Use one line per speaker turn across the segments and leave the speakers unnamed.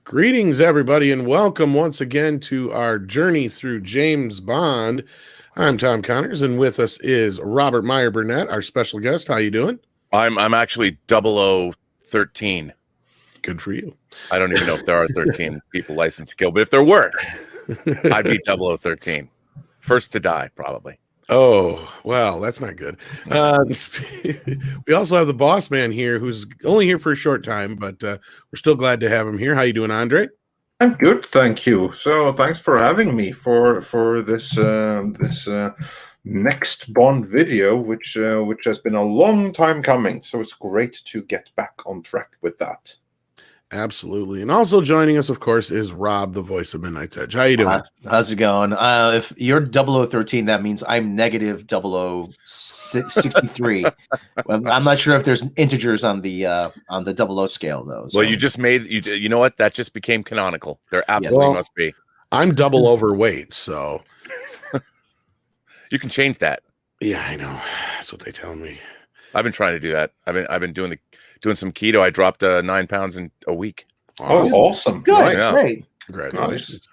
Greetings, everybody, and welcome once again to our journey through James Bond. I'm Tom Connors, and with us is Robert Meyer Burnett, our special guest. How you doing?
I'm actually 0013.
Good for you.
I don't even know if there are 13 people licensed to kill, but if there were, I'd be 0013. First to die, probably.
Oh, well, that's not good. We also have the boss man here, who's only here for a short time, but we're still glad to have him here. How you doing, Andre?
I'm good, thank you. So thanks for having me for this next Bond video, which has been a long time coming. So it's great to get back on track with that.
Absolutely. And also joining us, of course, is Rob, the voice of Midnight's Edge. How you doing?
How's it going? If you're 0013, that means I'm negative 0063. I'm not sure if there's integers on the 00 scale, though. So.
Well, you know what? That just became canonical. There absolutely must be.
I'm double overweight, so
you can change that.
Yeah, I know. That's what they tell me.
I've been trying to do that. I've been doing some keto. I dropped 9 pounds in a week.
Oh, awesome!
Good,
nice.
Yeah.
Great.
Congratulations.
Nice.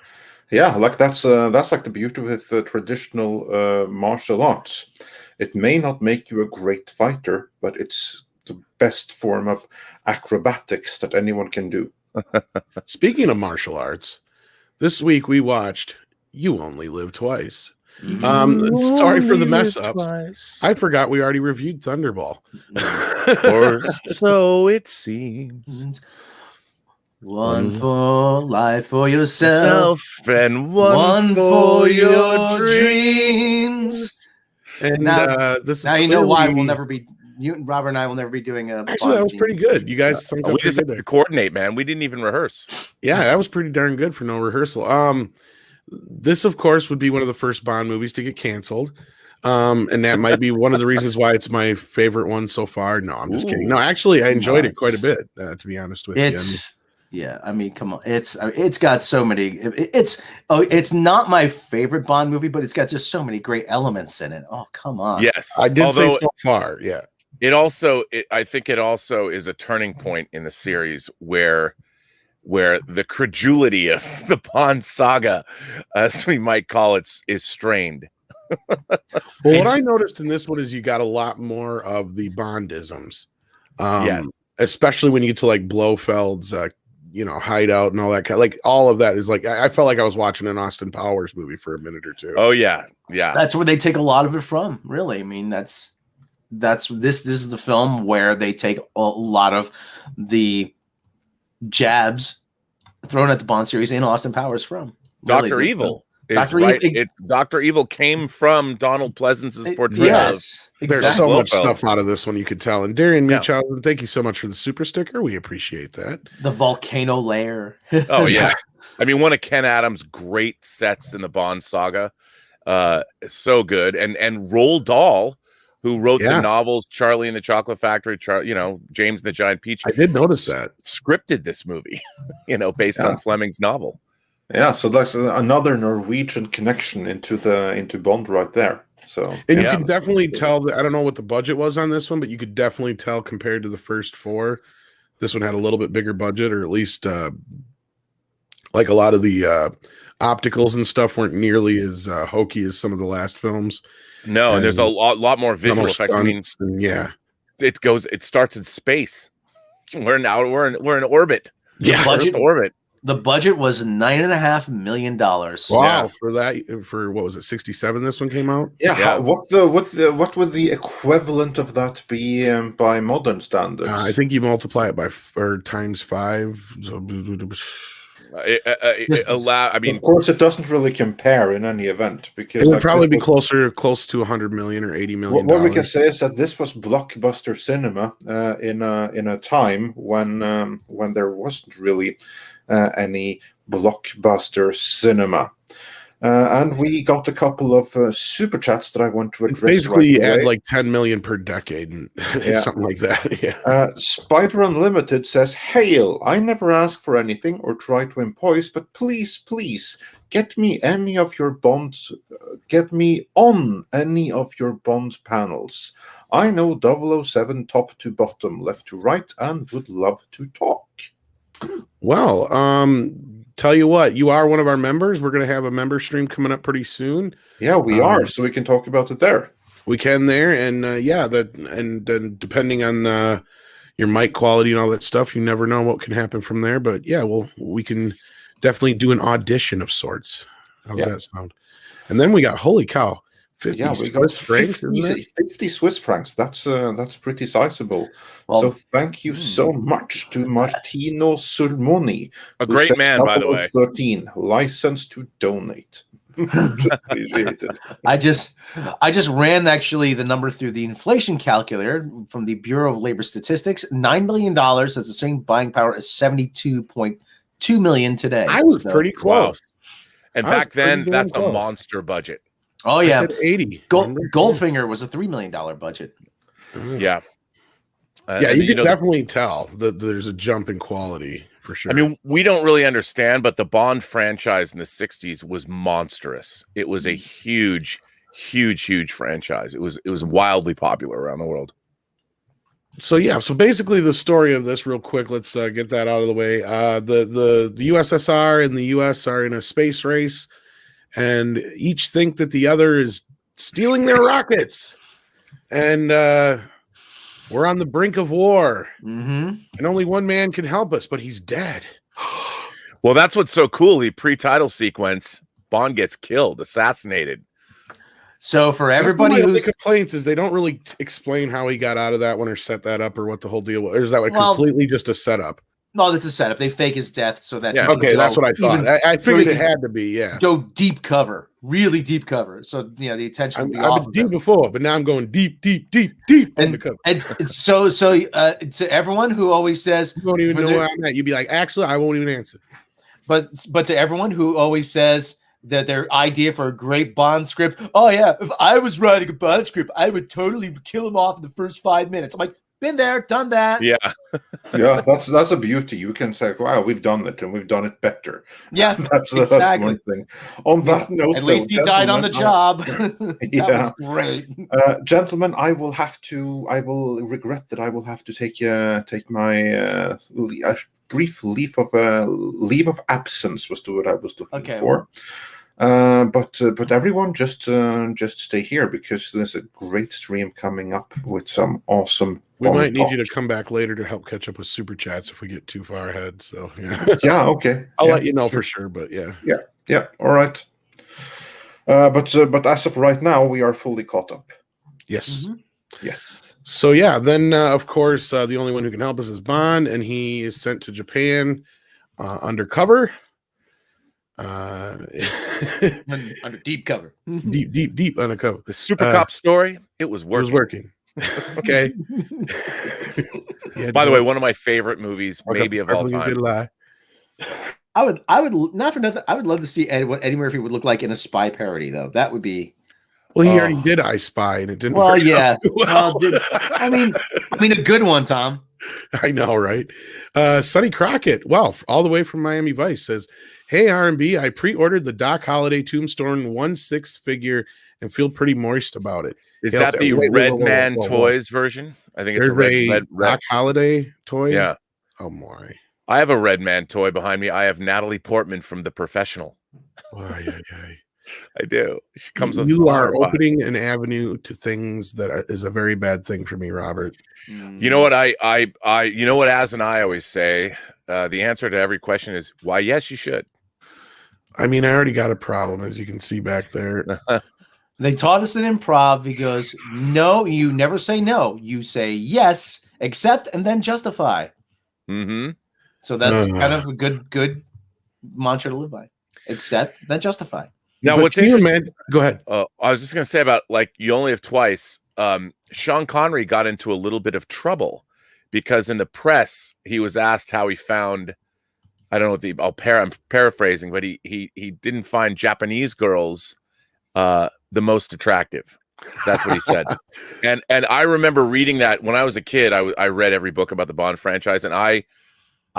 Yeah, like that's like the beauty with traditional martial arts. It may not make you a great fighter, but it's the best form of acrobatics that anyone can do.
Speaking of martial arts, this week we watched You Only Live Twice. Sorry for the mess ups. I forgot we already reviewed Thunderball.
Or so it seems.
One for life for yourself,
and one for your dreams.
And
now,
this is
now you know why we'll never be. You, Robert, and I will never be doing a.
Actually, that was pretty good. You guys,
we just had to coordinate, man. We didn't even rehearse.
Yeah, that was pretty darn good for no rehearsal. This, of course, would be one of the first Bond movies to get canceled. And that might be one of the reasons why it's my favorite one so far. No, I'm just kidding. No, actually, I enjoyed it quite a bit, to be honest with you.
Yeah, I mean, come on. It's got so many. It's not my favorite Bond movie, but it's got just so many great elements in it. Oh, come on.
Yes.
I did say so far, yeah.
I think it also is a turning point in the series where the credulity of the Bond saga, as we might call it, is strained.
Well, what I noticed in this one is you got a lot more of the Bondisms.
Yes.
Especially when you get to like Blofeld's hideout and all that like all of that is like I felt like I was watching an Austin Powers movie for a minute or two.
Oh yeah. Yeah.
That's where they take a lot of it from, really. I mean, this is the film where they take a lot of the jabs thrown at the Bond series in Austin Powers from.
Really, Dr. Evil. Dr. Evil came from Donald Pleasance's portrayal.
Yes,
exactly. There's so much stuff out of this one you could tell. And Darian Munchausen, thank you so much for the super sticker. We appreciate that.
The volcano lair.
Oh yeah. I mean, one of Ken Adams' great sets in the Bond saga. So good. And Roald Dahl, who wrote the novels Charlie and the Chocolate Factory, James and the Giant Peach.
I did notice that.
Scripted this movie, based on Fleming's novel.
Yeah, so that's another Norwegian connection into Bond right there. So
and you can definitely tell that I don't know what the budget was on this one, but you could definitely tell compared to the first four, this one had a little bit bigger budget, or at least like a lot of the opticals and stuff weren't nearly as hokey as some of the last films.
No, and there's a lot more visual effects. I mean, it starts in space. We're in orbit.
Yeah,
Earth orbit.
The budget was $9.5 million.
Wow, for what was it, 67? This one came out.
Yeah. What would the equivalent of that be by modern standards?
I think you multiply it by times 5. So,
I mean,
of course, it doesn't really compare in any event because
it would probably be close to 100 million or 80 million.
What we can say is that this was blockbuster cinema in a time when there wasn't really any blockbuster cinema. And we got a couple of super chats that I want to address.
Basically, add like 10 million per decade and something like that. Yeah.
Spider Unlimited says, "Hail! I never ask for anything or try to impose, but please, get me on any of your Bond panels. I know 007 top to bottom, left to right, and would love to talk."
Well, tell you what, you are one of our members. We're going to have a member stream coming up pretty soon.
Yeah, we are, so we can talk about it there.
We can there, and and depending on your mic quality and all that stuff, you never know what can happen from there. But yeah, we can definitely do an audition of sorts. How's that sound? And then we got, holy cow, 50 Swiss francs.
50 Swiss francs. That's pretty sizable. Well, so thank you so much to Martino Sulmoni,
a great man, by the way.
13, licensed to donate. Appreciate it.
I just ran actually the number through the inflation calculator from the Bureau of Labor Statistics. $9 million. That's the same buying power as 72.2 million today.
I was pretty close.
Wow. And back then, that's a monster budget.
Oh yeah,
I said 80.
Goldfinger was a $3 million budget.
Yeah,
you can definitely tell that there's a jump in quality for sure.
I mean, we don't really understand, but the Bond franchise in the '60s was monstrous. It was a huge franchise. It was wildly popular around the world.
So basically the story of this, real quick, let's get that out of the way. The USSR and the US are in a space race, and each think that the other is stealing their rockets, and we're on the brink of war, and only one man can help us, but he's dead.
Well, that's what's so cool. The pre-title sequence, Bond gets killed, assassinated.
So for everybody who's
complaints is they don't really explain how he got out of that one or set that up or what the whole deal was. Or is that completely just a setup?
No, that's a setup. They fake his death so that
okay, that's what I thought. I figured it had to be,
go deep cover, really deep cover. So the attention.
I've been deep before, but now I'm going deep undercover.
And so to everyone who always says,
you don't even know where I'm at, you'd be like, actually, I won't even answer.
But to everyone who always says that their idea for a great Bond script, oh yeah, if I was writing a Bond script, I would totally kill him off in the first 5 minutes. I'm like, been there, done that.
Yeah.
Yeah, that's a beauty. You can say, wow, we've done it and we've done it better.
Yeah,
that's one thing. On that note,
at least he died on the job. That was great.
Gentlemen, I will regret that I will have to take my brief leave of absence was the word I was looking for. But everyone just stay here because there's a great stream coming up with some awesome.
We might need you to come back later to help catch up with super chats if we get too far ahead. So
yeah, okay.
I'll let you know for sure. But
yeah. All right. But as of right now, we are fully caught up.
Yes.
Yes.
So then of course the only one who can help us is Bond, and he is sent to Japan undercover.
Under deep cover.
Deep undercover.
The Super Cop story, it was working.
Okay.
By the way, one of my favorite movies, maybe of all time.
I would not for nothing. I would love to see what Eddie Murphy would look like in a spy parody, though. That would be.
Well, he already did I Spy, and it didn't.
Well, yeah. I mean, a good one, Tom.
I know, right? Sonny Crockett, all the way from Miami Vice says, "Hey R&B, I pre-ordered the Doc Holliday Tombstone 1/6 figure and feel pretty moist about it."
Is that the Red Man Toys version? I think it's a red
Doc Holliday toy.
Yeah.
Oh my!
I have a Red Man toy behind me. I have Natalie Portman from The Professional. I do. She comes with.
You are opening an avenue to things that is a very bad thing for me, Robert.
You know what you know what Az and I always say. The answer to every question is why. Yes, you should.
I mean, I already got a problem, as you can see back there.
They taught us in improv because no, you never say no. You say yes, accept, and then justify. So that's kind of a good mantra to live by. Accept, then justify.
Now, what's interesting?
Go ahead.
I was just going to say about You Only Live Twice. Sean Connery got into a little bit of trouble because in the press he was asked how he found. I don't know what I'm paraphrasing, but he didn't find Japanese girls the most attractive. That's what he said. and I remember reading that when I was a kid. I read every book about the Bond franchise, and I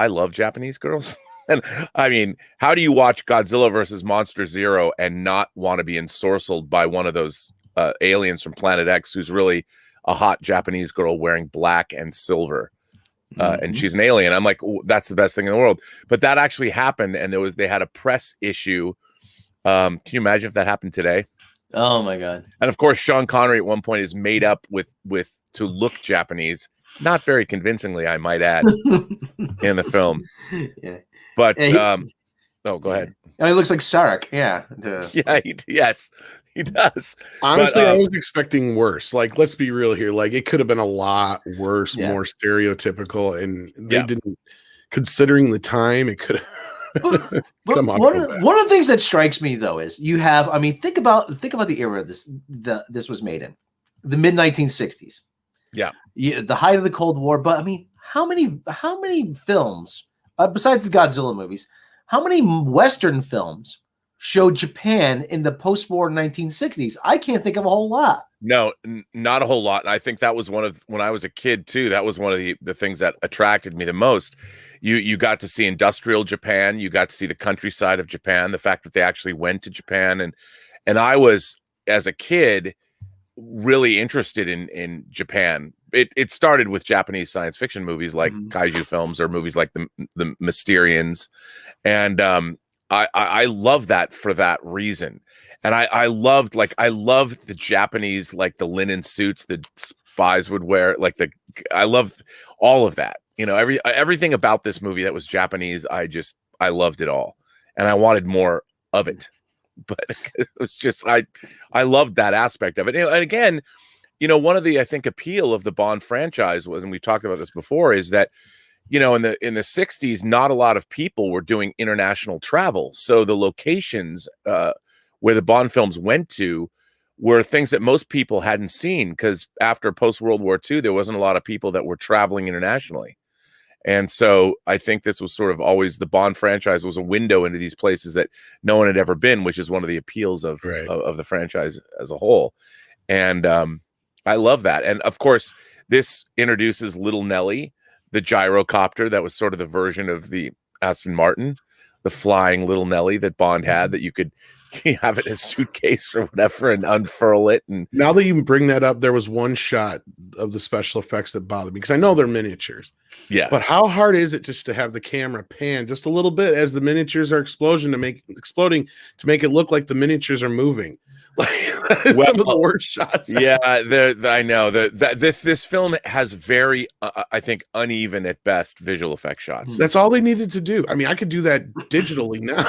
love Japanese girls. And I mean, how do you watch Godzilla versus Monster Zero and not want to be ensorcelled by one of those aliens from Planet X who's really a hot Japanese girl wearing black and silver? and she's an alien. I'm like, that's the best thing in the world. But that actually happened, and they had a press issue. Can you imagine if that happened today?
Oh my God.
And of course, Sean Connery at one point is made up with to look Japanese, not very convincingly, I might add, in the film.
Yeah.
But
go
ahead.
And he looks like Sarek. Yeah.
Yeah. Yes, he does.
Honestly, I was expecting worse. Like, let's be real here. Like, it could have been a lot worse, more stereotypical, and they didn't. Considering the time, it could have.
But one of the things that strikes me though is you have, I mean, think about the era this was made in, the mid 1960s.
Yeah,
the height of the Cold War. But I mean, how many films besides the Godzilla movies? How many Western films showed Japan in the post-war 1960s? I can't think of a whole lot.
No, not a whole lot. And I think that was one of, when I was a kid too, that was one of the things that attracted me the most. You got to see industrial Japan. You got to see the countryside of Japan, the fact that they actually went to Japan. And I was, as a kid, really interested in Japan. It started with Japanese science fiction movies like kaiju films or movies like the Mysterians. And I love that for that reason. And I loved the Japanese, like the linen suits that spies would wear. I loved all of that. You know, everything about this movie that was Japanese, I loved it all. And I wanted more of it. But it was just, I loved that aspect of it. And again, you know, one of the, I think, appeal of the Bond franchise was, and we've talked about this before, is that, you know, in the 60s, not a lot of people were doing international travel. So the locations where the Bond films went to were things that most people hadn't seen, because after post-World War II, there wasn't a lot of people that were traveling internationally. And so I think this was sort of always, the Bond franchise was a window into these places that no one had ever been, which is one of the appeals of the franchise as a whole. And I love that. And of course, this introduces Little Nelly, the gyrocopter that was sort of the version of the Aston Martin, the flying Little Nelly that Bond had, that you could have it in a suitcase or whatever and unfurl it. And
now that you bring that up, there was one shot of the special effects that bothered me, because I know they're miniatures.
Yeah.
But how hard is it just to have the camera pan just a little bit as the miniatures are exploding to make it look like the miniatures are moving? Like, that is some of the worst shots.
Yeah, I know this film has very, I think, uneven at best visual effect shots.
That's all they needed to do. I mean, I could do that digitally now.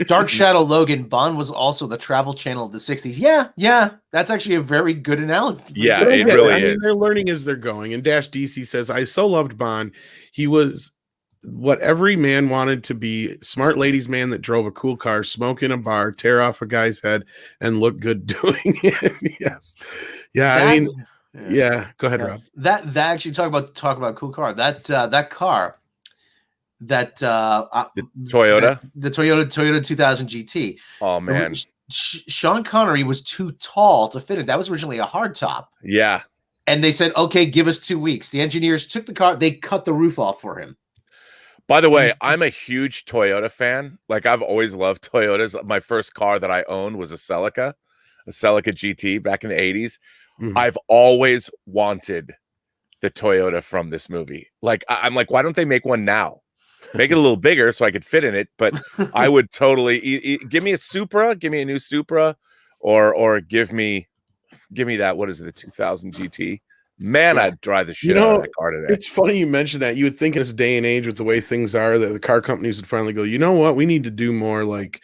Dark Shadow Logan, Bond was also the travel channel of the 60s. Yeah, that's actually a very good analogy.
Yeah, it really is.
I mean, they're learning as they're going. And Dash DC says, I so loved Bond. He was what every man wanted to be: smart ladies man that drove a cool car, smoke in a bar, tear off a guy's head, and look good doing it. Yes. Yeah, go ahead, Rob.
That actually talk about cool car. That car, the
Toyota,
the Toyota 2000 GT.
Oh man,
Sean Connery was too tall to fit it. That was originally a hardtop.
Yeah.
And they said, okay, give us 2 weeks. The engineers took the car, they cut the roof off for him.
By the way, I'm a huge Toyota fan. Like, I've always loved Toyotas. My first car that I owned was a Celica GT back in the 80s. I've always wanted the Toyota from this movie. Like, I'm like, why don't they make one now? Make it a little bigger so I could fit in it. But I would totally give me a Supra, give me a new Supra, or give me that. What is it? The 2000 GT. Man, I'd drive the shit out of that car today.
It's funny you mentioned that. You would think in this day and age, with the way things are, that the car companies would finally go, you know what? We need to do more like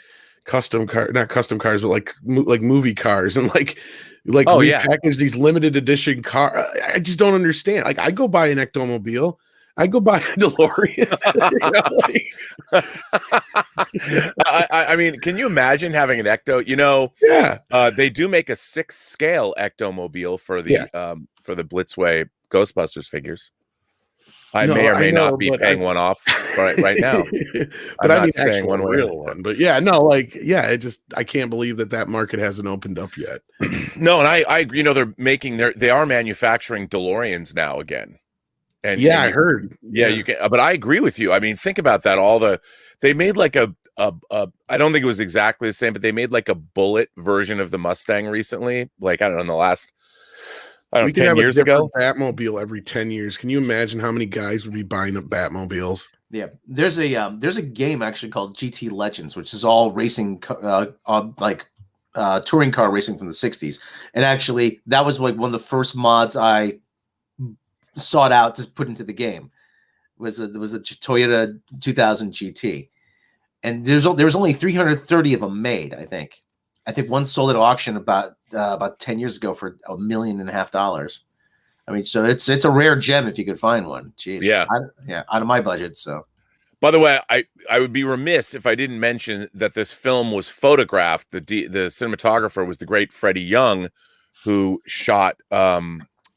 not custom cars, but like movie cars, and like repackage these limited edition car. I just don't understand. Like, I go buy an Ectomobile. I go buy a DeLorean.
I mean, can you imagine having an Ecto? You know, they do make a 6 scale Ectomobile for the Blitzway Ghostbusters figures. I may or may not be paying one off right now.
But
I'm
not
saying one
real one. But I can't believe that market hasn't opened up yet.
No, and I agree. You know, they are manufacturing DeLoreans now again. And
I heard.
Yeah, you can. But I agree with you. I mean, think about that. They made like a I don't think it was exactly the same, but they made like a bullet version of the Mustang recently. Like, I don't know, in the last I don't
We
know,
could
10
have
years
a
ago.
different Batmobile every 10 years. Can you imagine how many guys would be buying up Batmobiles?
Yeah, there's a game actually called GT Legends, which is all racing, touring car racing from the '60s, and actually that was like one of the first mods I sought out to put into the game. There was a Toyota 2000 GT, and there was only 330 of them made. I think one sold at auction about 10 years ago for $1.5 million. I mean, so it's a rare gem if you could find one. Jeez.
Yeah.
Out of my budget. So,
by the way, I would be remiss if I didn't mention that this film was photographed. The cinematographer was the great Freddie Young, who shot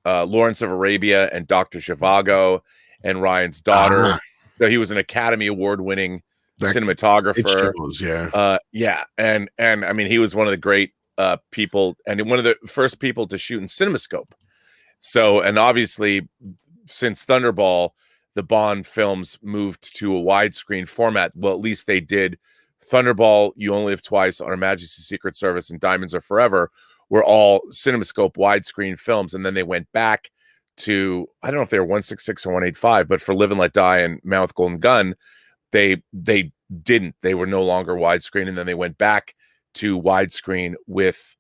Lawrence of Arabia and Dr. Zhivago and Ryan's Daughter. So he was an Academy Award winning cinematographer.
Yeah.
And I mean, he was one of the great people, and one of the first people to shoot in CinemaScope. So, and obviously, since Thunderball, the Bond films moved to a widescreen format. Well, at least they did. Thunderball, You Only Live Twice, On Her Majesty's Secret Service, and Diamonds Are Forever were all CinemaScope widescreen films. And then they went back to, I don't know if they were 166 or 185, but for Live and Let Die and Man with Golden Gun, they didn't. They were no longer widescreen. And then they went back to widescreen with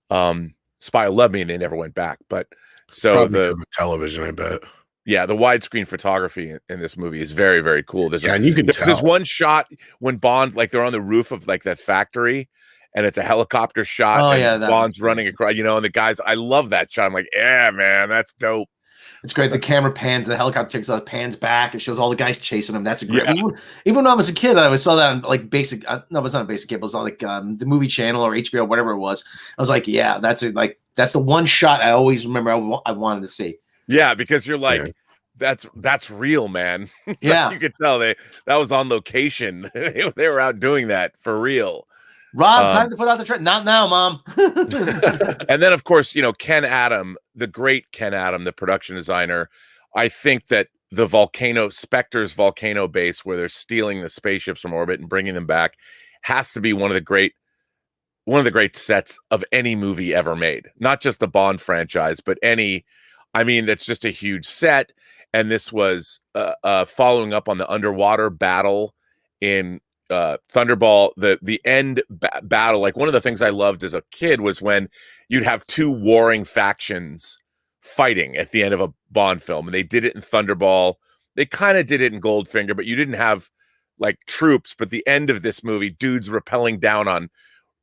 Spy Who Loved Me, and they never went back. But so
the television, I bet.
Yeah, the widescreen photography in this movie is very, very cool.
And you can tell.
There's one shot when Bond, like they're on the roof of like that factory, and it's a helicopter shot.
Oh,
and
yeah,
Bond's running across, and the guys. I love that shot. I'm like, yeah, man, that's dope.
It's great. The camera pans, the helicopter takes out, pans back. It shows all the guys chasing him. That's a great.
Yeah.
Even when I was a kid, I always saw that on like basic. No, it was not a basic cable. It was on like the movie channel or HBO, whatever it was. I was like, yeah, that's the one shot I always remember I wanted to see.
Yeah, because you're like, that's real, man.
Yeah,
you could tell that was on location. They were out doing that for real.
Rob, time to put out the trend. Not now, Mom.
And then, of course, Ken Adam, the great Ken Adam, the production designer. I think that the Spectre's volcano base, where they're stealing the spaceships from orbit and bringing them back, has to be one of the great sets of any movie ever made. Not just the Bond franchise, but any. I mean, that's just a huge set. And this was following up on the underwater battle in Thunderball, the end battle. Like, one of the things I loved as a kid was when you'd have two warring factions fighting at the end of a Bond film, and they did it in Thunderball. They kind of did it in Goldfinger, but you didn't have like troops. But the end of this movie, dudes rappelling down on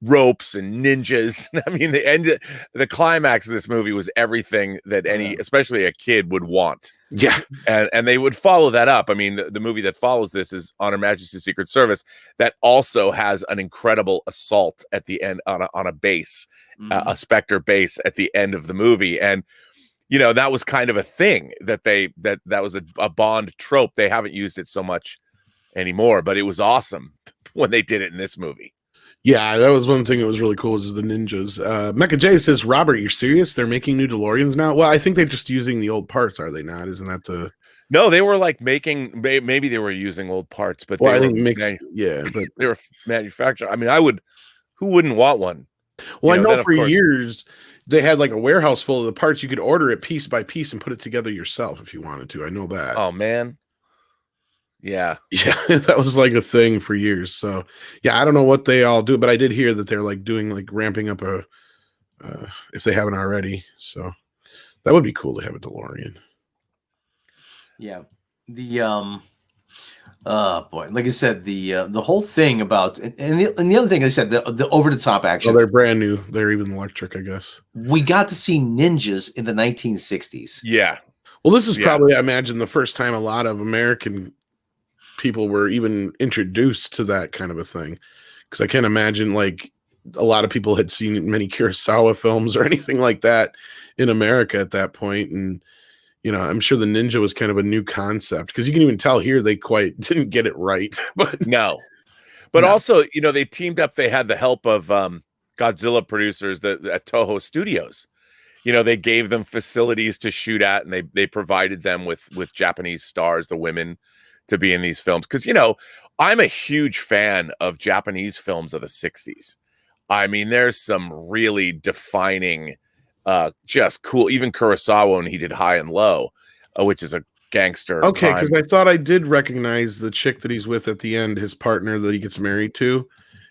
ropes and ninjas. I mean, the climax of this movie was everything that especially a kid, would want.
Yeah.
And they would follow that up. I mean, the movie that follows this is On Her Majesty's Secret Service, that also has an incredible assault at the end on a base, a Spectre base at the end of the movie. And, that was kind of a thing that was a Bond trope. They haven't used it so much anymore, but it was awesome when they did it in this movie.
Yeah, that was one thing that was really cool, is the ninjas. Mecha J says, Robert, you're serious? They're making new DeLoreans now? Well, I think they're just using the old parts, are they not? Isn't that the...
No, they were like making, maybe they were using old parts, but
well,
I
think
but they were manufactured. I mean, who wouldn't want one?
Well, I know for years they had like a warehouse full of the parts. You could order it piece by piece and put it together yourself if you wanted to. I know that.
Oh, man. Yeah,
that was like a thing for years. So yeah, I don't know what they all do, but I did hear that they're like doing like ramping up if they haven't already. So that would be cool to have a DeLorean.
Yeah, boy, like I said, the whole thing about and the other thing I said, the over the top action.
Well, they're brand new. They're even electric, I guess.
We got to see ninjas in the 1960s.
Yeah.
Well, this is probably, I imagine, the first time a lot of American people were even introduced to that kind of a thing, because I can't imagine like a lot of people had seen many Kurosawa films or anything like that in America at that point. And I'm sure the ninja was kind of a new concept, because you can even tell here they quite didn't get it right. But
also, they teamed up. They had the help of Godzilla producers at Toho Studios. They gave them facilities to shoot at, and they provided them with Japanese stars, the women, to be in these films. Because, I'm a huge fan of Japanese films of the 60s. I mean, there's some really defining just cool. Even Kurosawa when he did High and Low, which is a gangster.
Okay, because I thought I did recognize the chick that he's with at the end, his partner that he gets married to.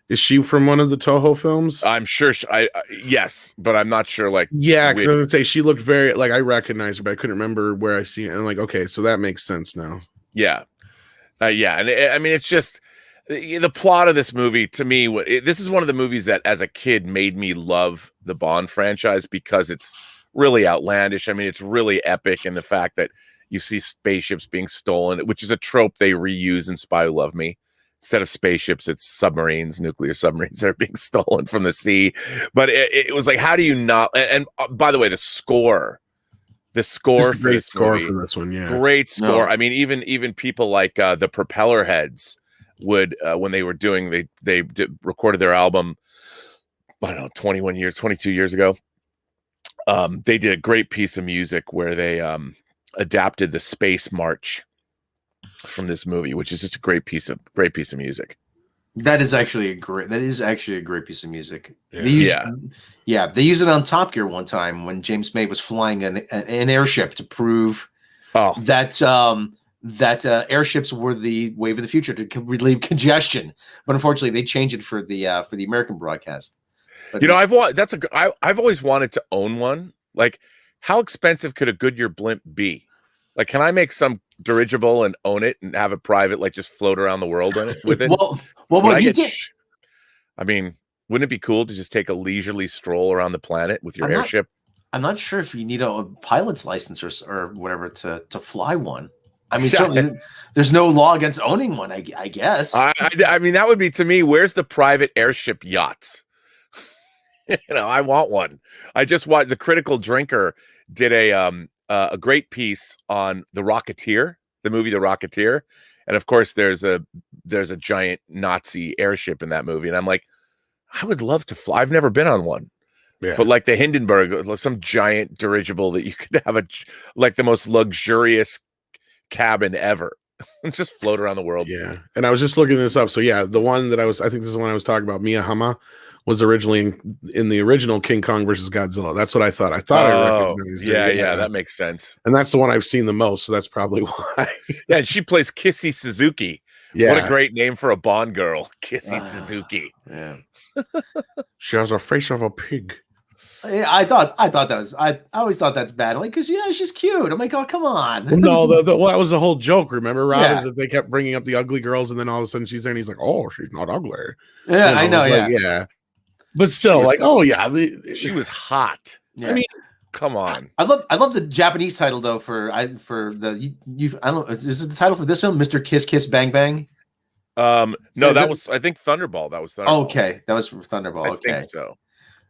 Is she from one of the Toho films?
I'm sure. Yes, but I'm not sure. Like,
yeah, because I was gonna say she looked very like I recognized her, but I couldn't remember where I seen it. And I'm like, okay, so that makes sense now.
Yeah, yeah, and I mean, it's just the plot of this movie to me. This is one of the movies that, as a kid, made me love the Bond franchise because it's really outlandish. I mean, it's really epic in the fact that you see spaceships being stolen, which is a trope they reuse in Spy Who Loved Me. Instead of spaceships, it's submarines, nuclear submarines that are being stolen from the sea. But it was like, how do you not? And by the way, the score for this movie,
for this one, yeah,
great score. No. I mean, even people like the Propeller Heads would when they were doing recorded their album, I don't know, 22 years ago. They did a great piece of music where they adapted the Space March from this movie, which is just a great piece of music.
That is actually a great piece of music.
Yeah.
They used it on Top Gear one time when James May was flying an airship to prove that airships were the wave of the future to relieve congestion. But unfortunately, they changed it for the American broadcast. But
I've always wanted to own one. Like, how expensive could a Goodyear blimp be? Like, can I make some dirigible and own it and have it private, like just float around the world on it with it? I mean, wouldn't it be cool to just take a leisurely stroll around the planet with your airship?
I'm not sure if you need a pilot's license or whatever to fly one. I mean, certainly there's no law against owning one, I guess.
I mean, that would be, to me, where's the private airship yachts? I want one. I just watched the Critical Drinker did a great piece on The Rocketeer, the movie The Rocketeer, and of course there's a giant Nazi airship in that movie, and I'm like, I would love to fly. I've never been on one, but like the Hindenburg, some giant dirigible that you could have like the most luxurious cabin ever, and just float around the world.
Yeah, and I was just looking this up. So yeah, the one that I think this is the one I was talking about, Mia Hama, was originally in the original King Kong versus Godzilla. That's what I thought. I recognized her.
Yeah, that makes sense.
And that's the one I've seen the most, so that's probably why.
Yeah, and she plays Kissy Suzuki. Yeah. What a great name for a Bond girl, Kissy Suzuki.
Yeah.
She has a face of a pig.
Yeah, I always thought that's bad. Like, because she's cute. I'm like, oh, come on.
No, that was the whole joke. Remember, Rob, is that they kept bringing up the ugly girls, and then all of a sudden she's there, and he's like, oh, she's not ugly.
Yeah, I know.
Yeah. But still,
she was hot.
Yeah.
I mean, come on.
I love the Japanese title though I don't know, is it the title for this film, Mr. Kiss Kiss Bang Bang?
No, that was, I think, Thunderball. That was Thunderball.
Okay, that was for Thunderball. Okay,
I think so.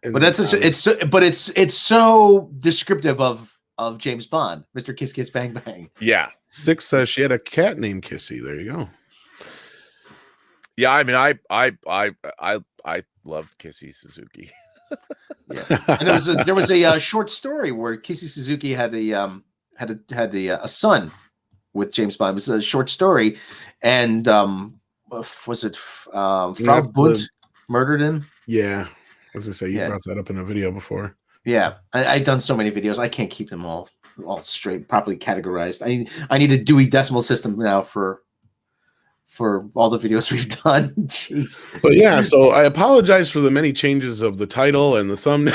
But it's so descriptive of James Bond, Mr. Kiss Kiss Bang Bang.
Yeah.
6 says she had a cat named Kissy. There you go.
Yeah, I mean, I loved Kissy Suzuki.
Yeah, and there was a short story where Kissy Suzuki had a son with James Bond. It was a short story, and was it Frau Bunt murdered him?
Yeah, as I say, you brought that up in a video before.
Yeah, I've done so many videos, I can't keep them all straight, properly categorized. I need a Dewey Decimal System now for all the videos we've done. Jeez.
But yeah, so I apologize for the many changes of the title and the thumbnail.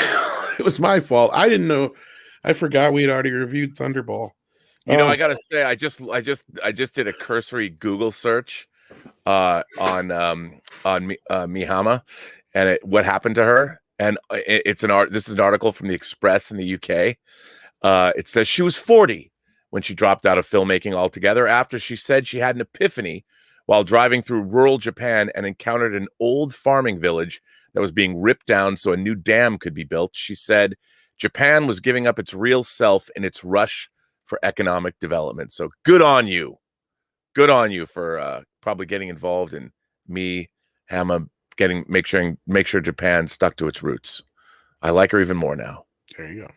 It was my fault. I didn't know. I forgot we had already reviewed Thunderball.
I gotta say, I just did a cursory Google search on Mihama and what happened to her. And this is an article from the Express in the UK. It says she was 40 when she dropped out of filmmaking altogether after she said she had an epiphany while driving through rural Japan and encountered an old farming village that was being ripped down so a new dam could be built. She said Japan was giving up its real self in its rush for economic development. So good on you. Good on you for probably getting involved in Hama make sure Japan stuck to its roots. I like her even more now.
There you go.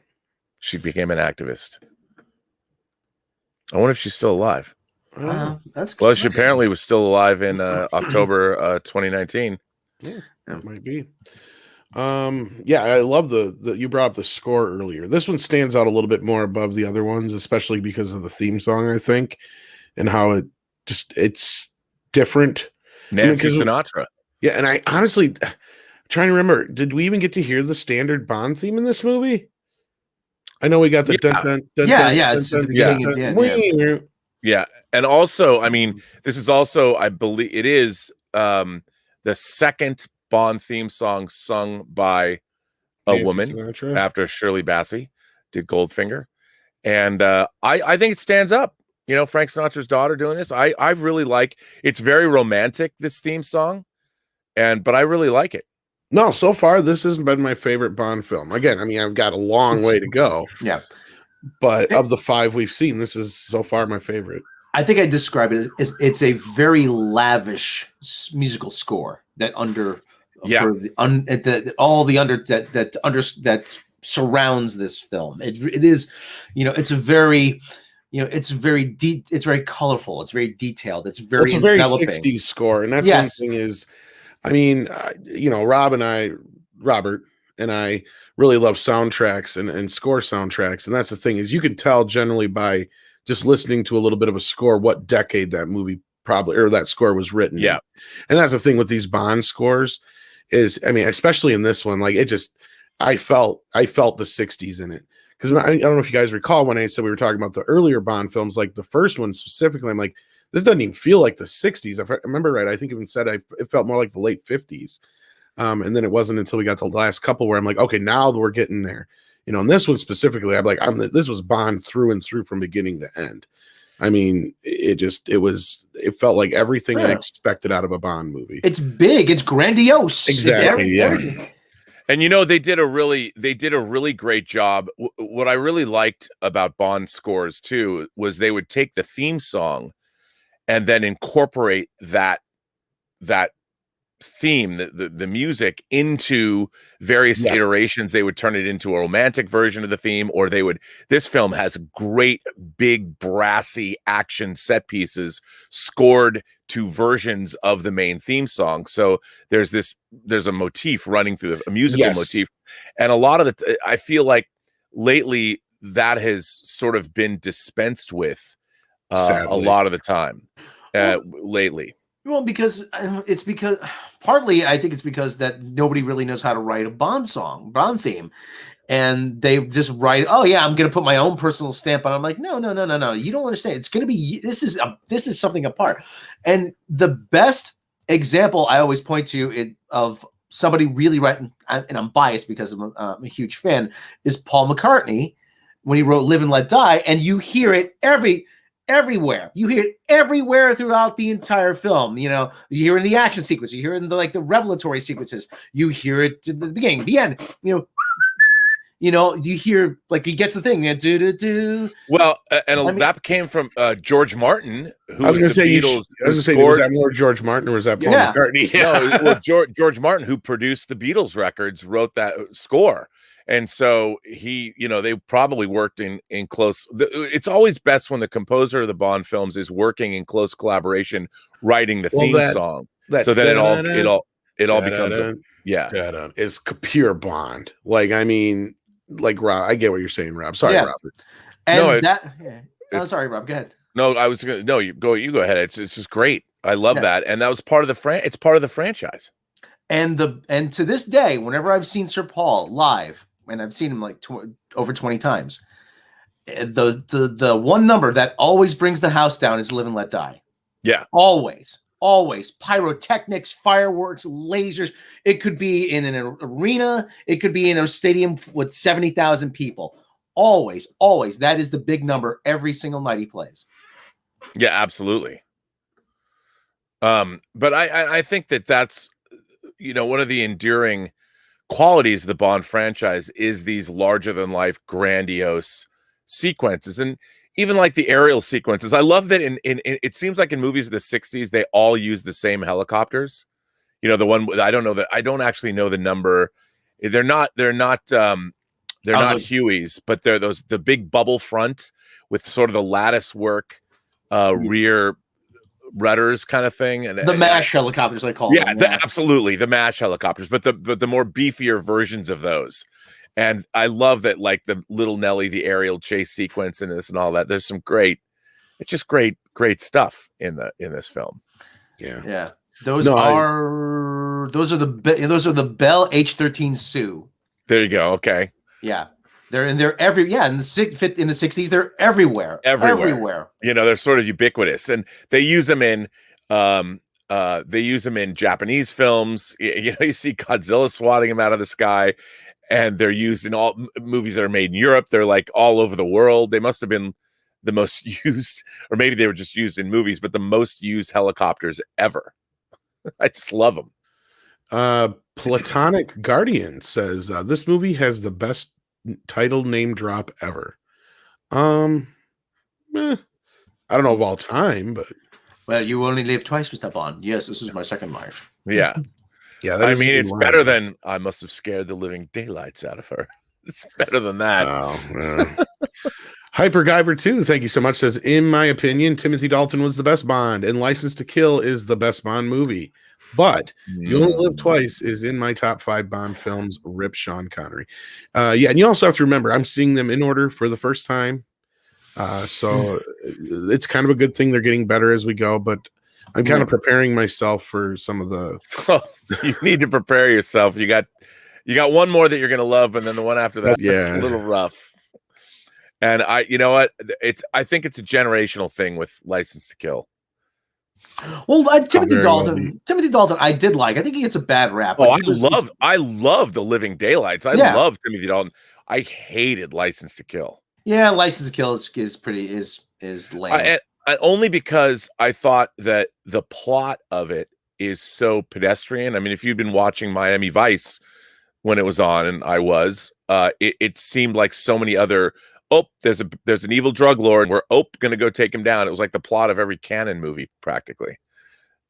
She became an activist. I wonder if she's still alive.
That's good.
Well, she apparently was still alive in October 2019.
Yeah, that might be. Yeah, I love the you brought up the score earlier. This one stands out a little bit more above the other ones, especially because of the theme song, I think, and how it's different.
Nancy
'Cause
Sinatra.
yeah, and I honestly trying to remember, did we even get to hear the standard Bond theme in this movie? I know we got the
Yeah.
dun dun dun
Yeah,
dun
yeah,
dun
it's at the
dun
beginning
dun
and the
dun.
end, yeah.
Yeah. And also, I mean, this is also, I believe it is the second Bond theme song sung by a
Nancy
woman
Sinatra.
after Shirley Bassey did Goldfinger. And I think it stands up. You know, Frank Sinatra's daughter doing this. I really like, it's very romantic, this theme song. But I really like it.
No, so far this has been my favorite Bond film. Again, I mean, I've got a long way to go.
Yeah.
But of the 5 we've seen, this is so far my favorite.
I think I describe it as it's a very lavish musical score that surrounds this film. It is, it's a very, it's very deep. It's very colorful. It's very detailed. It's very
It's a very
enveloping.
60s score, and that's
Yes.
one thing is, I mean, Robert and I really love soundtracks and score soundtracks, and that's the thing is you can tell generally by just listening to a little bit of a score what decade that movie probably or that score was written.
Yeah.
In. And that's the thing with these Bond scores is, I mean, especially in this one, like it just, I felt the 60s in it. Because I don't know if you guys recall when I said we were talking about the earlier Bond films, like the first one specifically, I'm like, this doesn't even feel like the 60s. If I remember right, I think even said it felt more like the late 50s. And then it wasn't until we got to the last couple where I'm like, okay, now we're getting there. And this one specifically, I'm like, this was Bond through and through from beginning to end. I mean, it felt like everything I expected out of a Bond movie.
It's big, it's grandiose.
Exactly.
Everything.
And they did a really great job. What I really liked about Bond scores too was they would take the theme song and then incorporate that theme, the music into various iterations. They would turn it into a romantic version of the theme, or this film has great big brassy action set pieces scored to versions of the main theme song. So there's a motif running through a musical motif. And a lot of I feel like lately that has sort of been dispensed with a lot of the time lately.
Well, because partly I think it's because that nobody really knows how to write a Bond Bond theme. And they just write, oh yeah, I'm going to put my own personal stamp on it. I'm like, no. You don't understand. It's going to be, this is something apart. And the best example I always point to of somebody really writing, and I'm biased because I'm a huge fan, is Paul McCartney when he wrote Live and Let Die. And you hear it everywhere. You hear it everywhere throughout the entire film. You hear it in the action sequence. You hear it in the revelatory sequences. You hear it at the beginning, the end. You hear he gets the thing.
Well, that came from George Martin, who
I was going to say,
Beatles.
was that more George Martin or was that Paul McCartney?
Yeah. No, George Martin, who produced the Beatles records, wrote that score. And so they probably worked in close. It's always best when the composer of the Bond films is working in close collaboration, writing the theme song, so that it all becomes
it's pure Bond. I mean, Rob, I get what you're saying, Rob. Sorry, Robert.
And sorry, Rob. Go ahead.
No, I was gonna. No, you go ahead. It's just great. I love that, and that was part of the It's part of the franchise.
And to this day, whenever I've seen Sir Paul live, and I've seen him over 20 times, the one number that always brings the house down is Live and Let Die.
Yeah.
Always. Pyrotechnics, fireworks, lasers. It could be in an arena. It could be in a stadium with 70,000 people. Always. That is the big number every single night he plays.
Yeah, absolutely. But I think that's, one of the enduring qualities of the Bond franchise is these larger than life, grandiose sequences. And even the aerial sequences, I love that in it seems like in movies of the 60s, they all use the same helicopters. The one, I don't actually know the number. They're not Hueys, but they're the big bubble front with sort of the lattice work rear rudders kind of thing, and
the MASH helicopters, I call them.
Yeah, absolutely, the MASH helicopters, but the more beefier versions of those. And I love that, like the Little Nelly, the aerial chase sequence in this and all that. There's some great, it's just great stuff in this film.
Yeah. Those are the Bell H-13 Sioux.
There you go. Okay.
Yeah. They're in the 60s. They're everywhere.
You know, they're sort of ubiquitous, and they use them in Japanese films. You know, you see Godzilla swatting them out of the sky, and they're used in all movies that are made in Europe. They're like all over the world. They must have been the most used, or maybe they were just used in movies, but the most used helicopters ever. I just love them.
Platonic Guardian says this movie has the best title name drop ever. I don't know of all time, but
you only live twice, Mr. Bond. Yes, this is my second life.
Yeah.
Yeah,
I mean, it's better than I must have scared the living daylights out of her. It's better than that.
Hyper Guyver 2, thank you so much, says, in my opinion, Timothy Dalton was the best Bond, and License to Kill is the best Bond movie. But You Only Live Twice is in my top 5 Bond films. Rip Sean Connery. Yeah, and you also have to remember, I'm seeing them in order for the first time. So it's kind of a good thing they're getting better as we go, but I'm kind of preparing myself for some of the...
You need to prepare yourself. You got one more that you're going to love, and then the one after that, it's a little rough. And you know what? I think it's a generational thing with License to Kill.
Well, Timothy Dalton, I did like. I think he gets a bad rap.
Oh, I love The Living Daylights. I love Timothy Dalton. I hated License to Kill.
Yeah, License to Kill is lame.
Only because I thought that the plot of it is so pedestrian. I mean, if you'd been watching Miami Vice when it was on, and I was, it seemed like so many other. There's an evil drug lord, and we're gonna go take him down. It was like the plot of every Cannon movie, practically,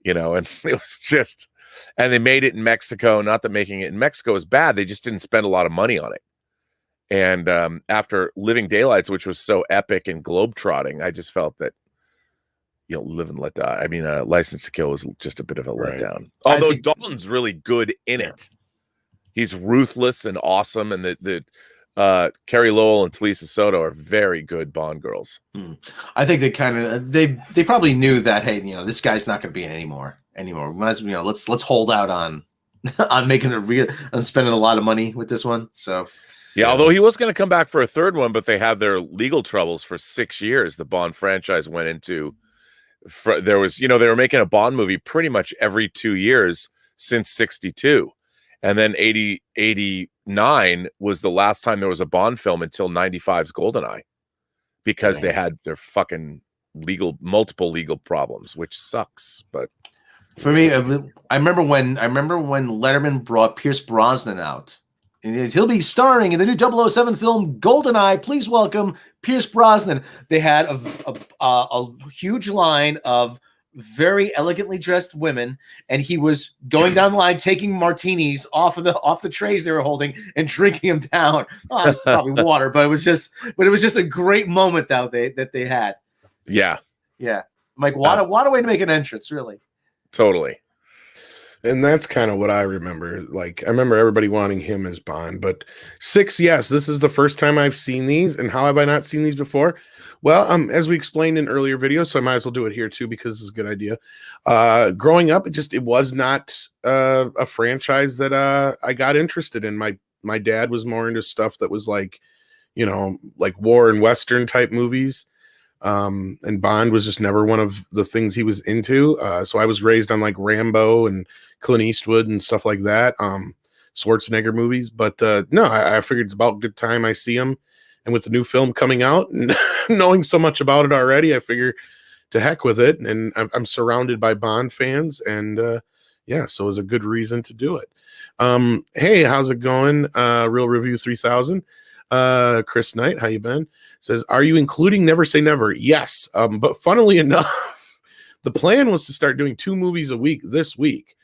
you know. And it was just, and they made it in Mexico. Not that making it in Mexico is bad; they just didn't spend a lot of money on it. And after Living Daylights, which was so epic and globetrotting, I just felt that, you know, Live and Let Die. I mean, License to Kill was just a bit of a letdown. Although Dalton's really good in it. He's ruthless and awesome, and the Carrie Lowell and Talisa Soto are very good Bond girls.
I think they probably knew that, hey, you know, this guy's not going to be in anymore. Let's hold out on making it real and spending a lot of money with this one. So
yeah, although he was going to come back for a third one, but they had their legal troubles for 6 years. The Bond franchise went into. There was, you know, they were making a Bond movie pretty much every 2 years since '62. And then 89 was the last time there was a Bond film until 95's GoldenEye, because they had their fucking multiple legal problems, which sucks. But
for me, I remember when Letterman brought Pierce Brosnan out. And he'll be starring in the new 007 film GoldenEye. Please welcome Pierce Brosnan. They had a huge line of very elegantly dressed women, and he was going down the line taking martinis off the trays they were holding and drinking them down. Oh, it was probably water, but it was just a great moment that they had.
Yeah.
I'm like, what a way to make an entrance, really.
Totally.
And that's kind of what I remember. Like, I remember everybody wanting him as Bond, but 6, yes, this is the first time I've seen these. And how have I not seen these before? Well, as we explained in earlier videos, so I might as well do it here too, because it's a good idea. Growing up, it was not a franchise that I got interested in. My dad was more into stuff that was like, you know, like war and Western type movies. And Bond was just never one of the things he was into. So I was raised on like Rambo and Clint Eastwood and stuff like that. Schwarzenegger movies. But no, I figured it's about good time I see him. And with the new film coming out and knowing so much about it already, I figure to heck with it. And I'm surrounded by Bond fans. And yeah, so it was a good reason to do it. Hey, how's it going? Real Review 3000. Chris Knight, how you been? Says, are you including Never Say Never? Yes. But funnily enough, the plan was to start doing 2 movies a week this week.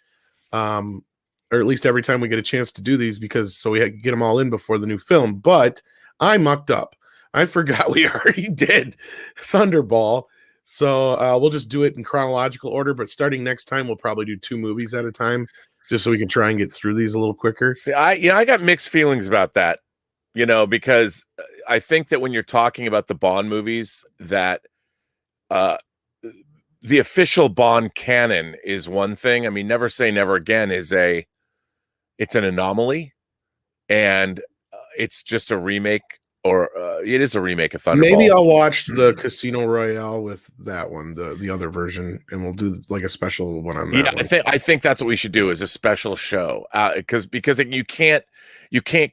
Or at least every time we get a chance to do these, so we had to get them all in before the new film. But I mucked up. I forgot we already did Thunderball. So we'll just do it in chronological order, but starting next time, we'll probably do 2 movies at a time, just so we can try and get through these a little quicker.
See, I got mixed feelings about that, because I think that when you're talking about the Bond movies, that the official Bond canon is one thing. I mean, Never Say Never Again it's an anomaly, and it's just a remake, or it is a remake of Thunderball.
Maybe I'll watch the Casino Royale with that one, the other version, and we'll do like a special one on that.
Yeah, I think that's what we should do, is a special show, because you can't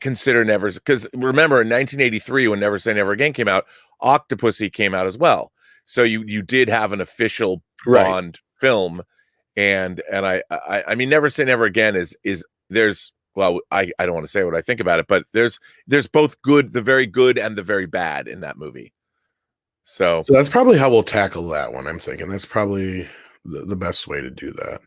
consider Never, because remember in 1983 when Never Say Never Again came out, Octopussy came out as well. So you did have an official Bond film, and I mean, Never Say Never Again is there's, well, I don't want to say what I think about it, but there's both good, the very good and the very bad in that movie. So
that's probably how we'll tackle that one. I'm thinking that's probably the best way to do that.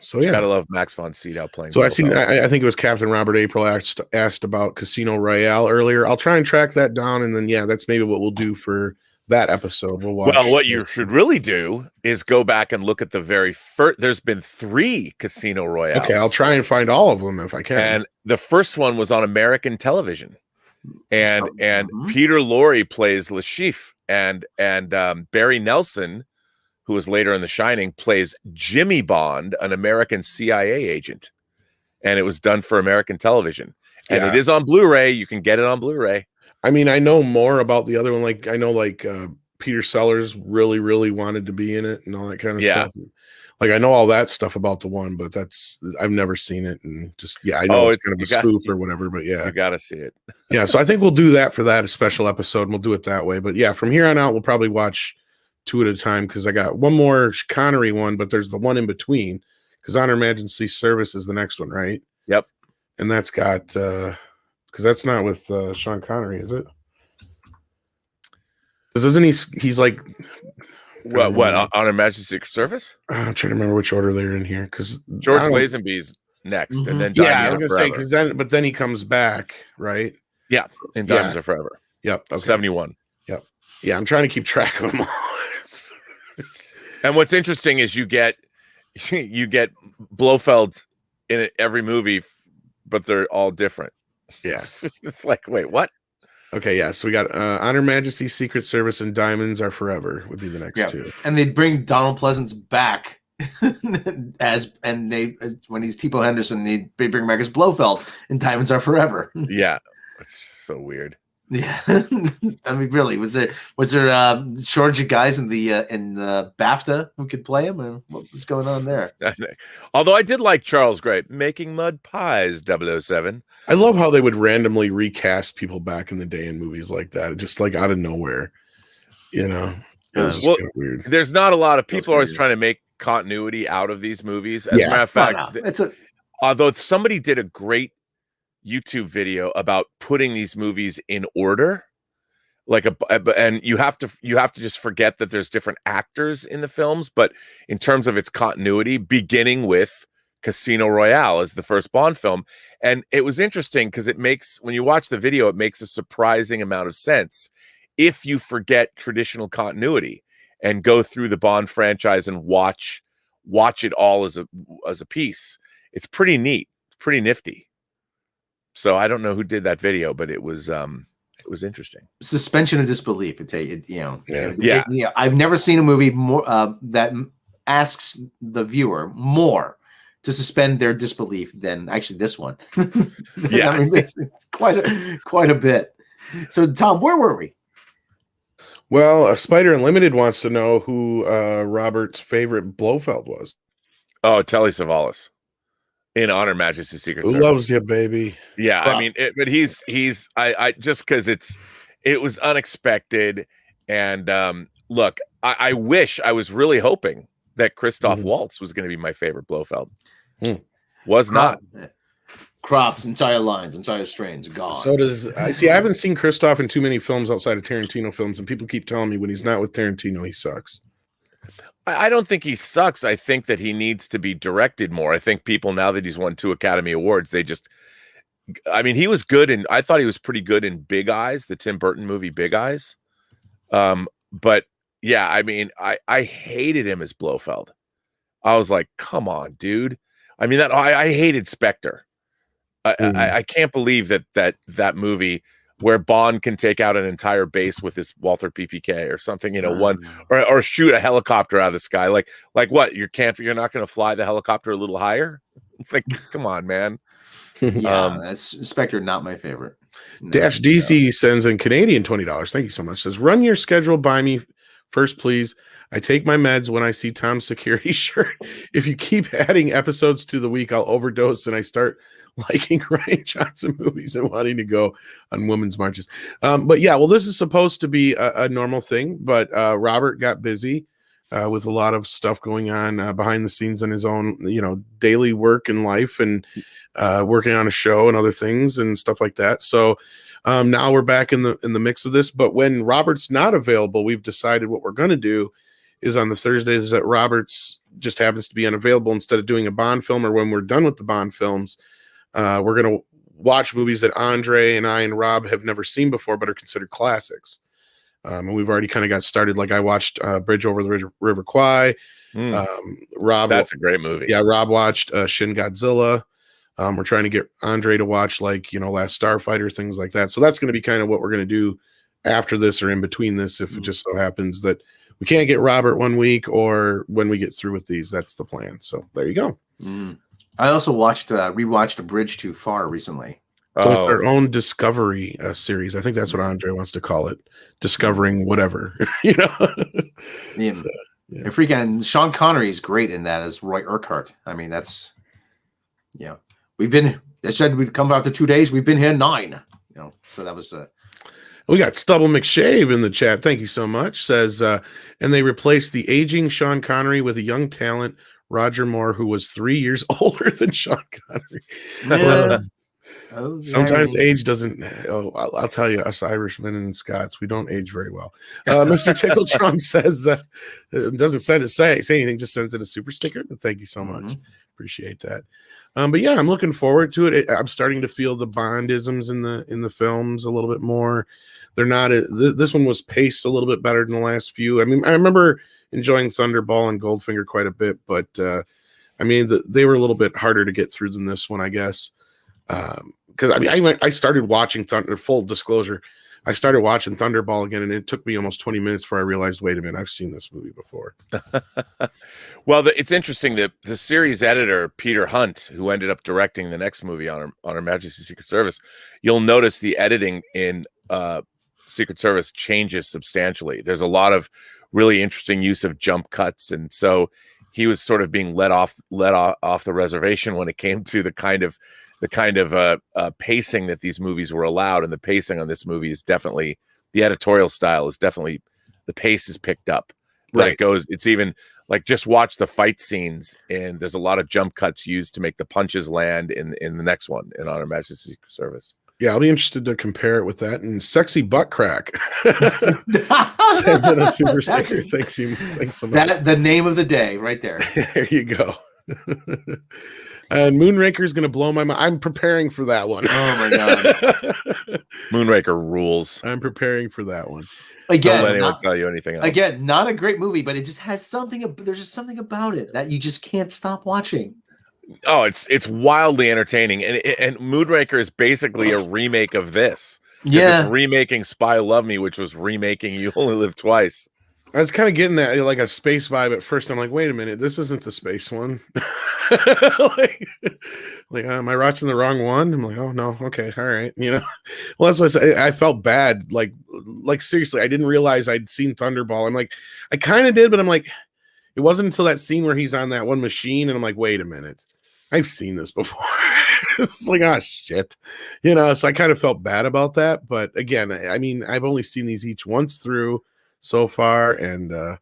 So yeah,
gotta love Max von Sydow playing.
So I think it was Captain Robert April asked about Casino Royale earlier. I'll try and track that down, and then that's maybe what we'll do for that episode. We'll watch.
Well, what you should really do is go back and look at the very first. There's been 3 Casino Royales.
Okay, I'll try and find all of them if I can.
And the first one was on American television, and Peter Lorre plays Le Chiffre, and Barry Nelson, who was later in The Shining, plays Jimmy Bond, an American CIA agent, and it was done for American television, and it is on Blu-ray. You can get it on Blu-ray.
I mean, I know more about the other one. Like I know, Peter Sellers really, really wanted to be in it and all that kind of stuff. Like I know all that stuff about the one, but I've never seen it, and just I know it's kind of a spoof or whatever. But you
gotta see it.
So I think we'll do that for that special episode, and we'll do it that way. But from here on out, we'll probably watch 2 at a time, because I got one more Connery one, but there's the one in between, because On Her Majesty's Service is the next one, right?
Yep.
And that's got because that's not with Sean Connery, is it? Because isn't he's like
what On Her Majesty's Service?
I'm trying to remember which order they're in here, because
George Lazenby's next, and then
I was gonna say, because then he comes back, right?
Yeah, and Diamonds Are Forever.
Yep. Okay.
71.
Yep. Yeah, I'm trying to keep track of them all.
And what's interesting is you get Blofelds in every movie, but they're all different.
Yeah.
It's like, wait, what?
Okay, so we got On Her Majesty's Secret Service and Diamonds Are Forever would be the next 2.
And they'd bring Donald Pleasance back when he's Tipo Henderson, they bring him back as Blofeld in Diamonds Are Forever.
Yeah, it's so weird.
Yeah, I mean, really, was there shortage of guys in the BAFTA who could play him, and what was going on there?
Although I did like Charles Gray making mud pies, 007.
I love how they would randomly recast people back in the day in movies like that, just like out of nowhere. It was just kind of weird.
There's not a lot of people always trying to make continuity out of these movies. As a matter of fact, although somebody did a great YouTube video about putting these movies in order, and you have to just forget that there's different actors in the films, but in terms of its continuity, beginning with Casino Royale as the first Bond film. And it was interesting because when you watch the video, it makes a surprising amount of sense if you forget traditional continuity and go through the Bond franchise and watch it all as a piece. It's pretty neat, pretty nifty. So I don't know who did that video, but it was interesting.
Suspension of disbelief. I've never seen a movie more that asks the viewer more to suspend their disbelief than actually this one.
Yeah,
I mean, it's quite a bit. So Tom, where were we?
Well, Spider Unlimited wants to know who Robert's favorite Blofeld was.
Oh, Telly Savalas. In On Her Majesty's Secret Service.
Who loves you, baby?
Yeah, well, I mean, but he's I just because it was unexpected, and look, I wish, I was really hoping that Christoph Waltz was going to be my favorite Blofeld. Was not.
Crops, entire lines, entire strains gone.
So does I haven't seen Christoph in too many films outside of Tarantino films, and people keep telling me when he's not with Tarantino, he sucks.
I don't think he sucks. I think that he needs to be directed more. I think people, now that he's won 2 Academy Awards, he was good, I thought he was pretty good in Big Eyes, the Tim Burton movie Big Eyes. But Yeah, I mean, I hated him as Blofeld. I was like, come on, dude. I mean, I hated Spectre. I can't believe that movie where Bond can take out an entire base with his Walther PPK or something, or shoot a helicopter out of the sky. Like what? You're not going to fly the helicopter a little higher? It's like, come on, man.
Yeah, that's Spectre, not my favorite. No,
Dash DC sends in Canadian $20. Thank you so much. Says, run your schedule by me first, please. I take my meds when I see Tom's security shirt. If you keep adding episodes to the week, I'll overdose and I start liking Rian Johnson movies and wanting to go on women's marches. But yeah, well, this is supposed to be a normal thing, but Robert got busy with a lot of stuff going on behind the scenes in his own, daily work and life, and working on a show and other things and stuff like that. So now we're back in the mix of this. But when Robert's not available, we've decided what we're going to do is on the Thursdays that Robert's just happens to be unavailable, instead of doing a Bond film, or when we're done with the Bond films, we're going to watch movies that Andre and I and Rob have never seen before, but are considered classics. And we've already kind of got started. Like I watched Bridge Over the River Kwai. Rob,
that's a great movie.
Yeah, Rob watched Shin Godzilla. We're trying to get Andre to watch Last Starfighter, things like that. So that's going to be kind of what we're going to do after this, or in between this, if it just so happens that we can't get Robert one week, or when we get through with these. That's the plan. So there you go.
I also rewatched A Bridge Too Far recently.
So it's our own Discovery series. I think that's what Andre wants to call it. Discovering whatever,
Yeah. And freaking Sean Connery is great in that as Roy Urquhart. I mean, that's, they said we'd come out to 2 days. We've been here 9, so that was,
we got Stubble McShave in the chat. Thank you so much. Says, and they replaced the aging Sean Connery with a young talent, Roger Moore, who was 3 years older than Sean Connery.
Yeah.
Sometimes age doesn't. I'll tell you, us Irishmen and Scots, we don't age very well. Mr. Tickle Trunk says doesn't say anything, just sends it a super sticker. But thank you so much, appreciate that. But yeah, I'm looking forward to it. I'm starting to feel the Bondisms in the films a little bit more. They're not. This one was paced a little bit better than the last few. I mean, I remember enjoying Thunderball and Goldfinger quite a bit, but I mean, they were a little bit harder to get through than this one, I guess. Because I started watching full disclosure, I started watching Thunderball again, and it took me almost 20 minutes before I realized, wait a minute, I've seen this movie before.
Well, it's interesting that the series editor, Peter Hunt, who ended up directing the next movie on Her Majesty's Secret Service, you'll notice the editing in Secret Service changes substantially. There's a lot of really interesting use of jump cuts, and so he was sort of being let off the reservation when it came to the kind of pacing that these movies were allowed. And the pacing on this movie is definitely, the editorial style is definitely, the pace is picked up. Right. It's even like, just watch the fight scenes, and there's a lot of jump cuts used to make the punches land in the next one in On Her Majesty's Secret Service.
Yeah, I'll be interested to compare it with that. And Sexy Butt Crack says in a super sticker. Thanks so much.
The name of the day right there.
There you go. And Moonraker is going to blow my mind. I'm preparing for that one.
Oh my god,
Moonraker rules.
I'm preparing for that one.
Again,
don't let anyone tell you anything else.
Again, not a great movie, but it just has something. There's just something about it that you just can't stop watching.
Oh, it's wildly entertaining, and Moonraker is basically a remake of this.
Yeah,
it's remaking Spy Who Loved Me, which was remaking You Only Live Twice.
I was kind of getting that like a space vibe at first. I'm like, wait a minute, this isn't the space one. Am I watching the wrong one? I'm like, oh no, okay, all right, Well, that's what I said. I felt bad, like seriously, I didn't realize I'd seen Thunderball. I'm like, I kind of did, but I'm like, it wasn't until that scene where he's on that one machine, and I'm like, wait a minute, I've seen this before. It's like, oh shit, So I kind of felt bad about that. But again, I mean, I've only seen these each once through so far, and I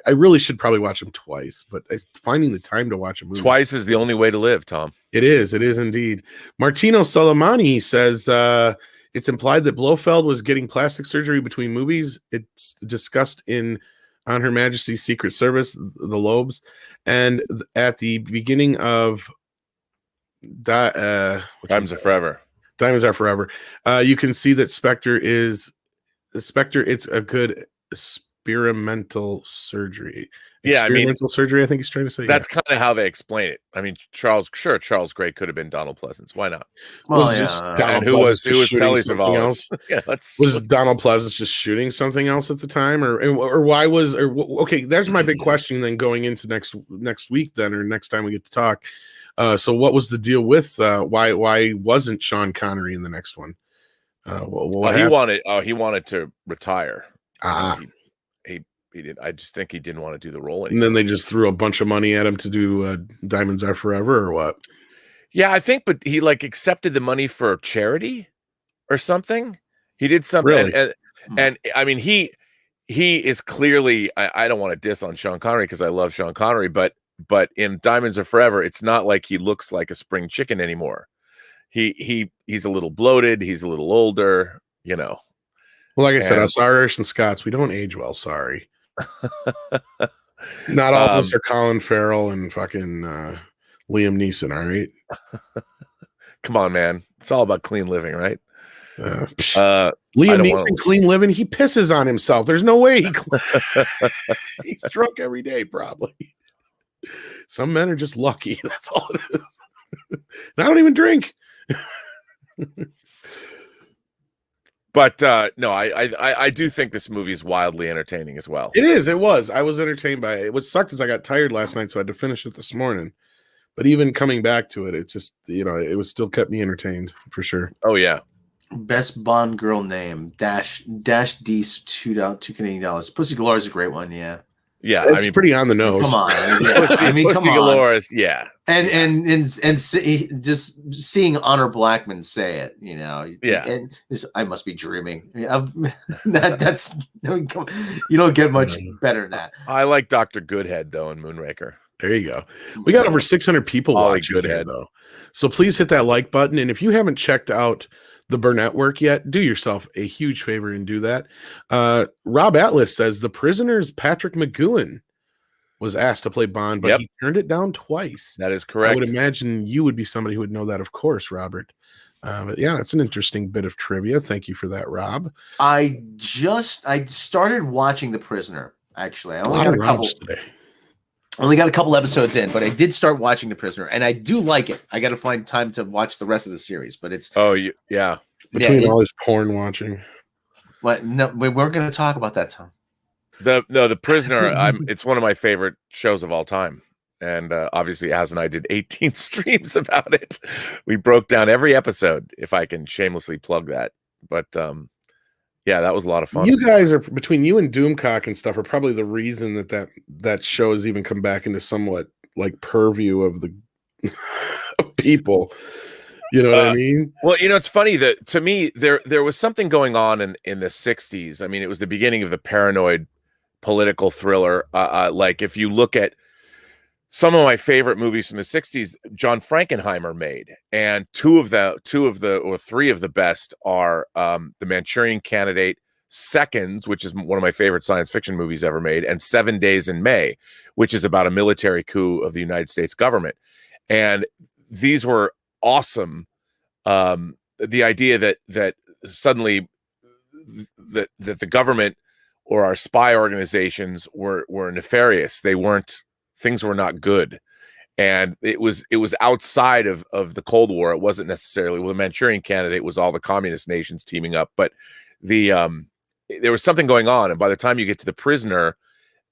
really should probably watch them twice, but finding the time to watch a movie
twice is the only way to live, Tom.
It is indeed. Martino Soleimani says it's implied that Blofeld was getting plastic surgery between movies. It's discussed in On Her Majesty's Secret Service, The Lobes, and at the beginning of
Diamonds Are Forever.
Diamonds Are Forever. You can see that Spectre. It's a good experimental surgery.
Yeah, I mean,
Experimental surgery, I think he's trying to say.
That's kind of how they explain it. I mean, Charles Gray could have been Donald Pleasance. Why not?
Was just Donald
And who
Pleasance
was
just shooting
Telly
something
Savalas?
else?
Yeah,
Was Donald Pleasance just shooting something else at the time, or why was okay? There's my big question. Then going into next week, then or next time we get to talk. So what was the deal with why wasn't Sean Connery in the next one?
he wanted to retire.
Ah.
He did. I just think he didn't want to do the role anymore.
And then they just threw a bunch of money at him to do Diamonds Are Forever, or what?
Yeah, I think, but he like accepted the money for charity or something. He did something,
Really?
and I mean, he is clearly. I don't want to diss on Sean Connery because I love Sean Connery, but in Diamonds Are Forever, it's not like he looks like a spring chicken anymore. He's a little bloated. He's a little older. You know.
Well, like I said, us Irish and Scots, we don't age well. Sorry. Not all of us are Colin Farrell and fucking Liam Neeson, all right?
Come on, man. It's all about clean living, right?
Liam Neeson, clean living, he pisses on himself. There's no way he's drunk every day, probably. Some men are just lucky. That's all it is. And I don't even drink.
But no, I do think this movie is wildly entertaining as well.
It is. It was. I was entertained by it. What sucked is I got tired last night, so I had to finish it this morning. But even coming back to it, it just, it was still kept me entertained for sure.
Oh yeah.
Best Bond girl name Dash D's $2 Canadian dollars. Pussy Galore is a great one. Yeah.
Yeah,
it's pretty on the nose.
Come on, yeah.
Pussy Galore is, yeah.
And just seeing Honor Blackman say it,
yeah.
And I must be dreaming. That's you don't get much better than that.
I like Dr. Goodhead though in Moonraker.
There you go. We got over 600 people watching here though, so please hit that like button. And if you haven't checked out the Burnettwork yet, do yourself a huge favor and do that. Robb Atlas says The Prisoner's Patrick McGowan was asked to play Bond, but he turned it down twice.
That is correct.
I would imagine you would be somebody who would know that, of course, Robert. But yeah, that's an interesting bit of trivia. Thank you for that, Rob.
I started watching The Prisoner. Actually, I only got a couple today. Only got a couple episodes in, but I did start watching The Prisoner, and I do like it. I got to find time to watch the rest of the series, but it's
yeah.
Between all this porn watching,
what? No, we weren't going to talk about that, Tom.
The Prisoner. It's one of my favorite shows of all time, and obviously, Az and I did 18 streams about it. We broke down every episode. If I can shamelessly plug that, but yeah, that was a lot of fun.
You guys are, between you and Doomcock and stuff, are probably the reason that show has even come back into somewhat like purview of the of people. You know what I mean?
Well, it's funny that to me there was something going on in the 60s. I mean, it was the beginning of the paranoid political thriller. Like if you look at some of my favorite movies from the 60s, John Frankenheimer made, and three of the best are The Manchurian Candidate, Seconds, which is one of my favorite science fiction movies ever made, and 7 Days in May, which is about a military coup of the United States government. And these were awesome. The idea that suddenly that the government or our spy organizations were nefarious. Things were not good. And it was outside of the Cold War. It wasn't necessarily, the Manchurian Candidate was all the communist nations teaming up, but there was something going on. And by the time you get to The Prisoner,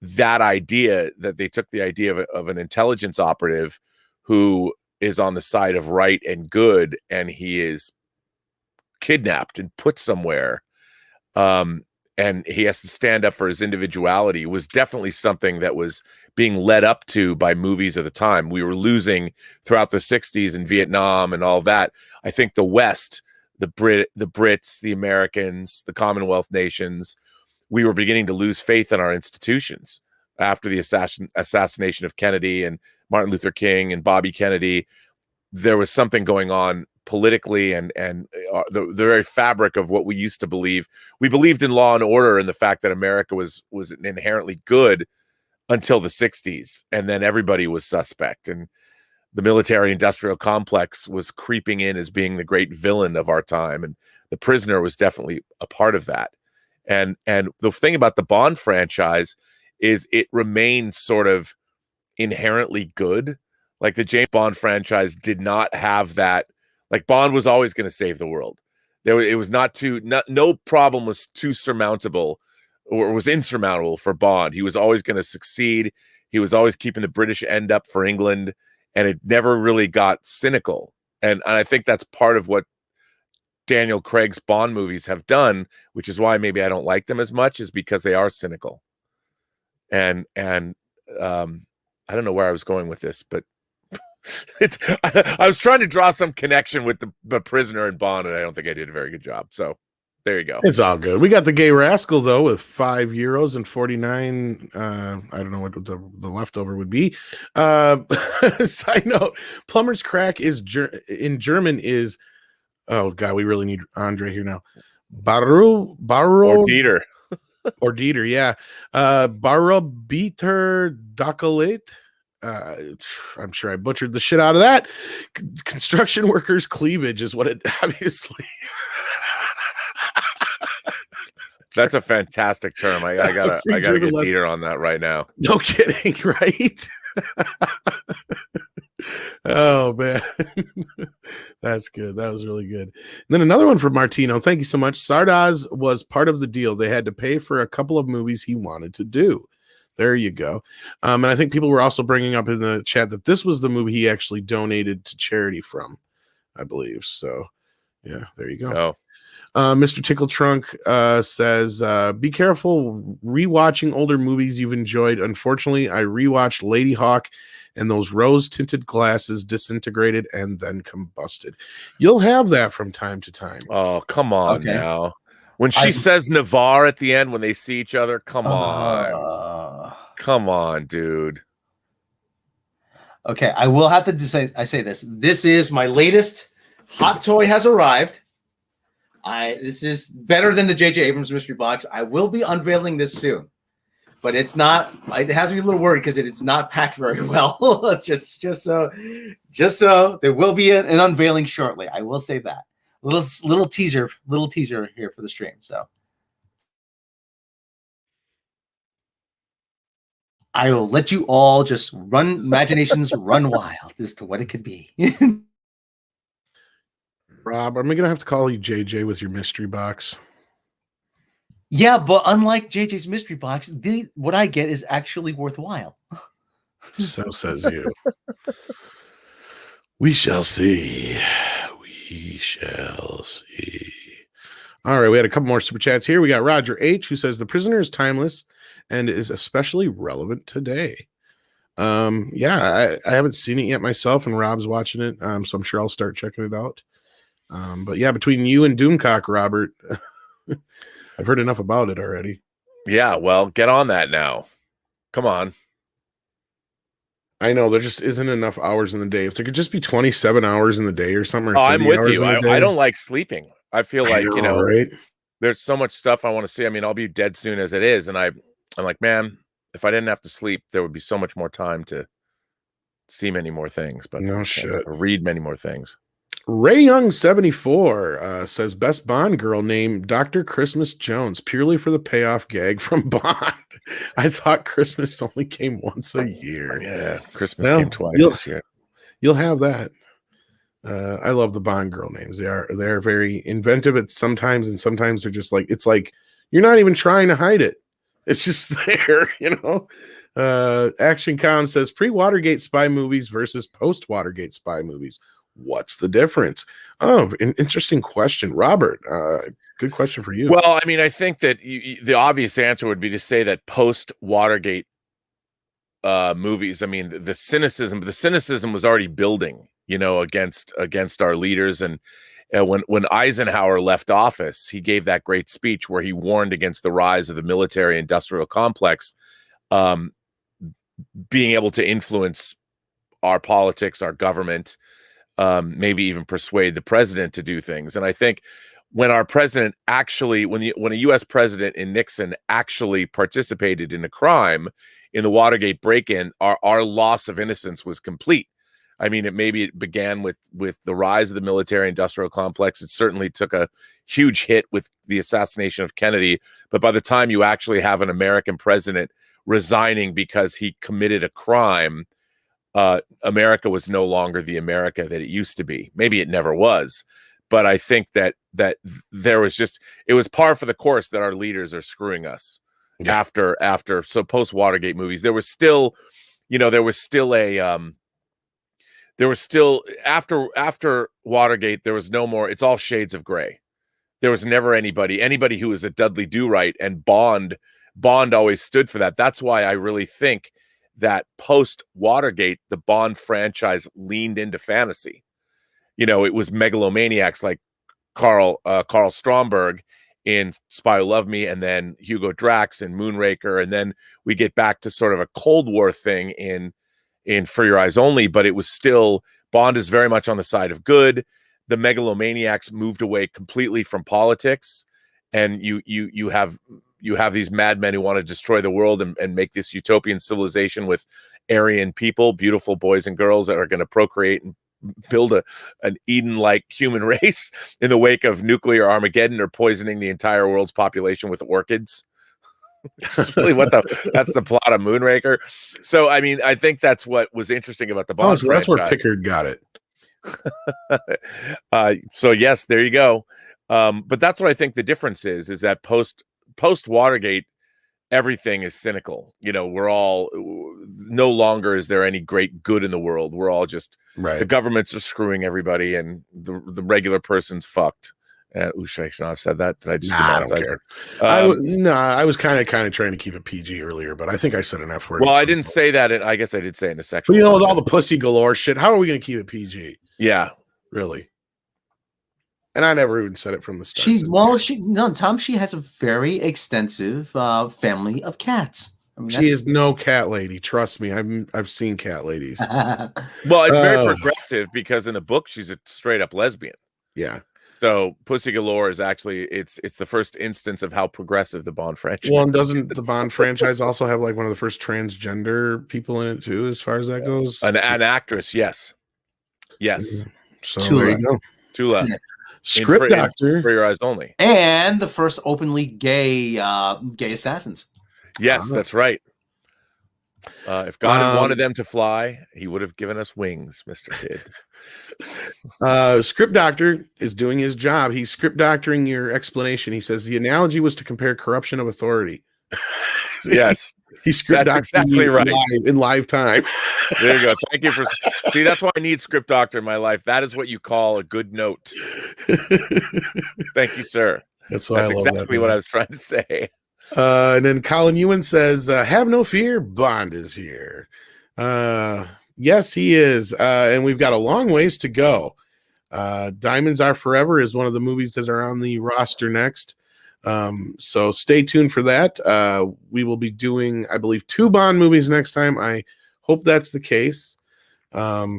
that idea that they took the idea of an intelligence operative who is on the side of right and good, and he is kidnapped and put somewhere, and he has to stand up for his individuality, was definitely something that was being led up to by movies of the time. We were losing throughout the 60s in Vietnam and all that. I think the West, the Brits, the Americans, the Commonwealth nations, we were beginning to lose faith in our institutions after the assassination of Kennedy and Martin Luther King and Bobby Kennedy. There was something going on politically and the very fabric of what we used to believe. We believed in law and order and the fact that America was inherently good until the 60s, and then everybody was suspect, and the military industrial complex was creeping in as being the great villain of our time, and The Prisoner was definitely a part of that. And the thing about the Bond franchise is it remains sort of inherently good. Like the James Bond franchise did not have that. Like Bond was always going to save the world. It was no problem was too surmountable or was insurmountable for Bond. He was always going to succeed. He was always keeping the British end up for England, and it never really got cynical. And I think that's part of what Daniel Craig's Bond movies have done, which is why maybe I don't like them as much, is because they are cynical. And I don't know where I was going with this, but I was trying to draw some connection with the prisoner and Bond, and I don't think I did a very good job. So there you go.
It's all good. We got the Gay Rascal though with €5 and 49. I don't know what the leftover would be. Side note: Plumber's Crack is in German is. Oh God, we really need Andre here now. Baro
Or Dieter.
Or Dieter, yeah. Barobieter Dakolet. I'm sure I butchered the shit out of that. Construction workers' cleavage is what it obviously.
That's a fantastic term. I gotta get Dieter on that right now.
No kidding, right? Oh man, that's good. That was really good. And then another one from Martino. Thank you so much. Sardaz was part of the deal. They had to pay for a couple of movies he wanted to do. There you go. And I think people were also bringing up in the chat that this was the movie he actually donated to charity from, I believe. So yeah, there you go. Mr. Tickle Trunk says, be careful rewatching older movies you've enjoyed. Unfortunately, I rewatched Lady Hawk and those rose-tinted glasses disintegrated and then combusted. You'll have that from time to time.
Oh, come on now. When she says Navarre at the end when they see each other, come on. Come on, dude.
Okay, I will have to say this. This is my latest hot toy has arrived. This is better than the J.J. Abrams mystery box. I will be unveiling this soon, but it's not. It has me a little worried because it's not packed very well. It's just so there will be an unveiling shortly. I will say that little teaser here for the stream. So I will let you all just imaginations run wild as to what it could be.
Rob, am I gonna have to call you JJ with your mystery box?
Yeah, but unlike JJ's mystery box, what I get is actually worthwhile.
So says you. We shall see. We shall see. All right, we had a couple more super chats here. We got Roger H, who says The Prisoner is timeless and is especially relevant today. Yeah, I haven't seen it yet myself, and Rob's watching it, so I'm sure I'll start checking it out. But yeah, between you and Doomcock, Robert, I've heard enough about it already.
Yeah, well, get on that now. Come on.
I know there just isn't enough hours in the day. If there could just be 27 hours in the day or something. Or
I'm with you. I don't like sleeping. I feel like,
right?
There's so much stuff I want to see. I mean, I'll be dead soon as it is. And I'm like, man, if I didn't have to sleep, there would be so much more time to see many more things. But
no shit.
Read many more things.
Ray Young 74 says best Bond girl named Dr. Christmas Jones purely for the payoff gag from Bond. I thought Christmas only came once a year.
Yeah, Christmas came twice this year.
You'll have that. I love the Bond girl names. They're very inventive at sometimes, and sometimes they're just like, it's like you're not even trying to hide it. It's just there, Action Com says pre-Watergate spy movies versus post-Watergate spy movies. What's the difference? Oh, an interesting question, Robert. Good question for you.
Well, I mean, I think that the obvious answer would be to say that post Watergate movies. I mean, the cynicism was already building, against our leaders. And when Eisenhower left office, he gave that great speech where he warned against the rise of the military-industrial complex, being able to influence our politics, our government. Maybe even persuade the president to do things. And I think when our president actually, when a U.S. president in Nixon actually participated in a crime in the Watergate break-in, our loss of innocence was complete. I mean, it began with the rise of the military industrial complex. It certainly took a huge hit with the assassination of Kennedy. But by the time you actually have an American president resigning because he committed a crime, America was no longer the America that it used to be. Maybe it never was, but I think that there was it was par for the course that our leaders are screwing us. Yeah. After so post Watergate movies, there was still after Watergate, there was no more. It's all shades of gray. There was never anybody who was a Dudley Do-Right, and Bond always stood for that. That's why I really think that post Watergate, the Bond franchise leaned into fantasy. It was megalomaniacs like Carl Stromberg in Spy Who Loved Me, and then Hugo Drax in Moonraker, and then we get back to sort of a Cold War thing in For Your Eyes Only, but it was still, Bond is very much on the side of good. The megalomaniacs moved away completely from politics, and you have these madmen who want to destroy the world and make this utopian civilization with Aryan people, beautiful boys and girls that are going to procreate and build an Eden-like human race in the wake of nuclear Armageddon or poisoning the entire world's population with orchids. It's really that's the plot of Moonraker. So, I mean, I think that's what was interesting about the Bond
so that's where Pickard got it.
So yes, there you go. But that's what I think the difference is that post Watergate, everything is cynical. We're all, no longer is there any great good in the world. We're all just, the governments are screwing everybody, and the regular person's fucked. Should I have said that? Did I just
I don't care. I was kind of trying to keep it PG earlier, but I think I said an F word.
Well, I didn't say that. I guess I did say in a sexual.
But with all the pussy galore shit, how are we going to keep it PG?
Yeah,
really. And I never even said it from the start.
Tom. She has a very extensive family of cats. I mean,
she is no cat lady. Trust me, I've seen cat ladies.
Well, it's very progressive because in the book she's a straight up lesbian.
Yeah.
So Pussy Galore is actually it's the first instance of how progressive the Bond franchise.
Well, and doesn't the Bond franchise also have like one of the first transgender people in it too, as far as that goes?
An actress, yes.
So there you go.
Tula.
Script doctor
For Your Eyes Only,
and the first openly gay assassins.
Yes, that's right. If God had wanted them to fly, he would have given us wings, Mr. Kid.
Script doctor is doing his job. He's script doctoring your explanation. He says the analogy was to compare corruption of authority.
Yes.
He's script doctoring
exactly right
in live time.
There you go. Thank you for see. That's why I need script doctor in my life. That is what you call a good note. Thank you, sir.
That's
exactly what I was trying to say.
And then Colin Ewan says, "Have no fear, Bond is here." Yes, he is, and we've got a long ways to go. Diamonds Are Forever is one of the movies that are on the roster next. So stay tuned for that. We will be doing, I believe, 2 Bond movies next time. I hope that's the case.
Wow,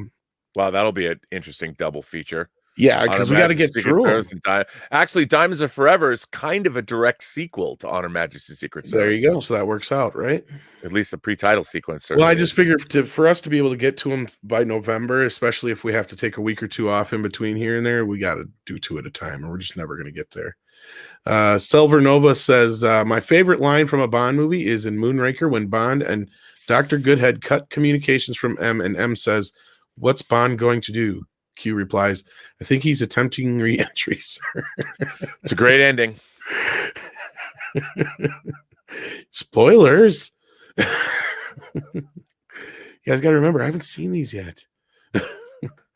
that'll be an interesting double feature.
Yeah, because we got to get through them.
Actually, Diamonds Are Forever is kind of a direct sequel to Honor Majesty's Secret Service.
There you go. So that works out, right?
At least the pre-title sequence.
Well, I just figured for us to be able to get to them by November, especially if we have to take a week or 2 off in between here and there, we got to do 2 at a time, or we're just never going to get there. Silver Nova says, my favorite line from a Bond movie is in Moonraker when Bond and Dr. Goodhead cut communications from M, and M says, "What's Bond going to do?" Q replies, "I think he's attempting re-entry, sir."
It's a great ending.
Spoilers. You guys got to remember, I haven't seen these yet.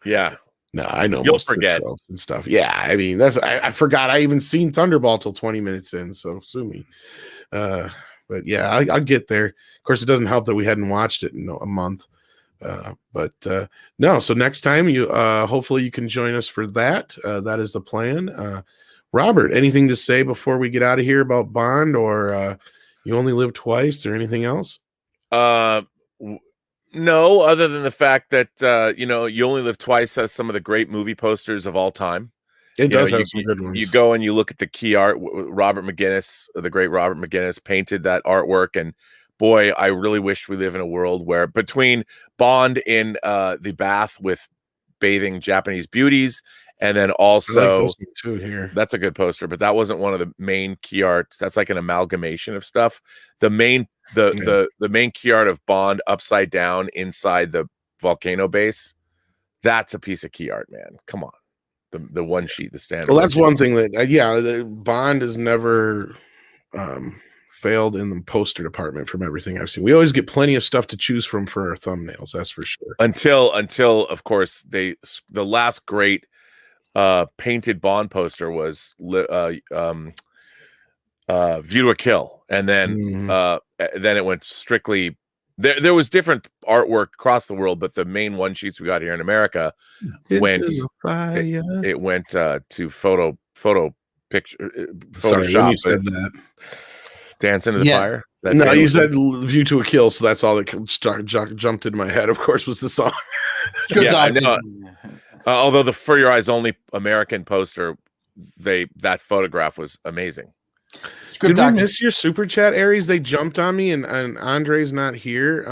Yeah.
No, I know.
You'll forget
and stuff. Yeah, I mean, I forgot I even seen Thunderball till 20 minutes in, so sue me. But yeah, I'll get there. Of course, it doesn't help that we hadn't watched it in a month. But no, so next time you hopefully you can join us for that. That is the plan. Robert, anything to say before we get out of here about Bond, or You Only Live Twice, or anything else?
No, other than the fact that You Only Live Twice has some of the great movie posters of all time.
It does have some good ones.
You go and you look at the key art. Robert McGinnis, the great Robert McGinnis, painted that artwork, and boy, I really wish we live in a world where between Bond in the bath with bathing Japanese beauties, and then
I like
also
this one too here.
that's a good poster, but that wasn't one of the main key arts. That's like an amalgamation of stuff. The main the main key art of Bond upside down inside the volcano base. That's a piece of key art, man. Come on. The one sheet, the standard.
Well, that's one thing that the Bond has never failed in the poster department from everything I've seen. We always get plenty of stuff to choose from for our thumbnails, that's for sure. Until
of course the last great painted Bond poster was View to a Kill, and then it went strictly. There was different artwork across the world, but the main one sheets we got here in America went to photo picture Photoshop.
Sorry, when you said that.
Dance into the fire.
No, you said View to a Kill, so that's all that jumped into my head. Of course, was the song.
I know. Although the For Your Eyes Only American poster, that photograph was amazing.
Did we miss your super chat, Aries? They jumped on me, and Andre's not here.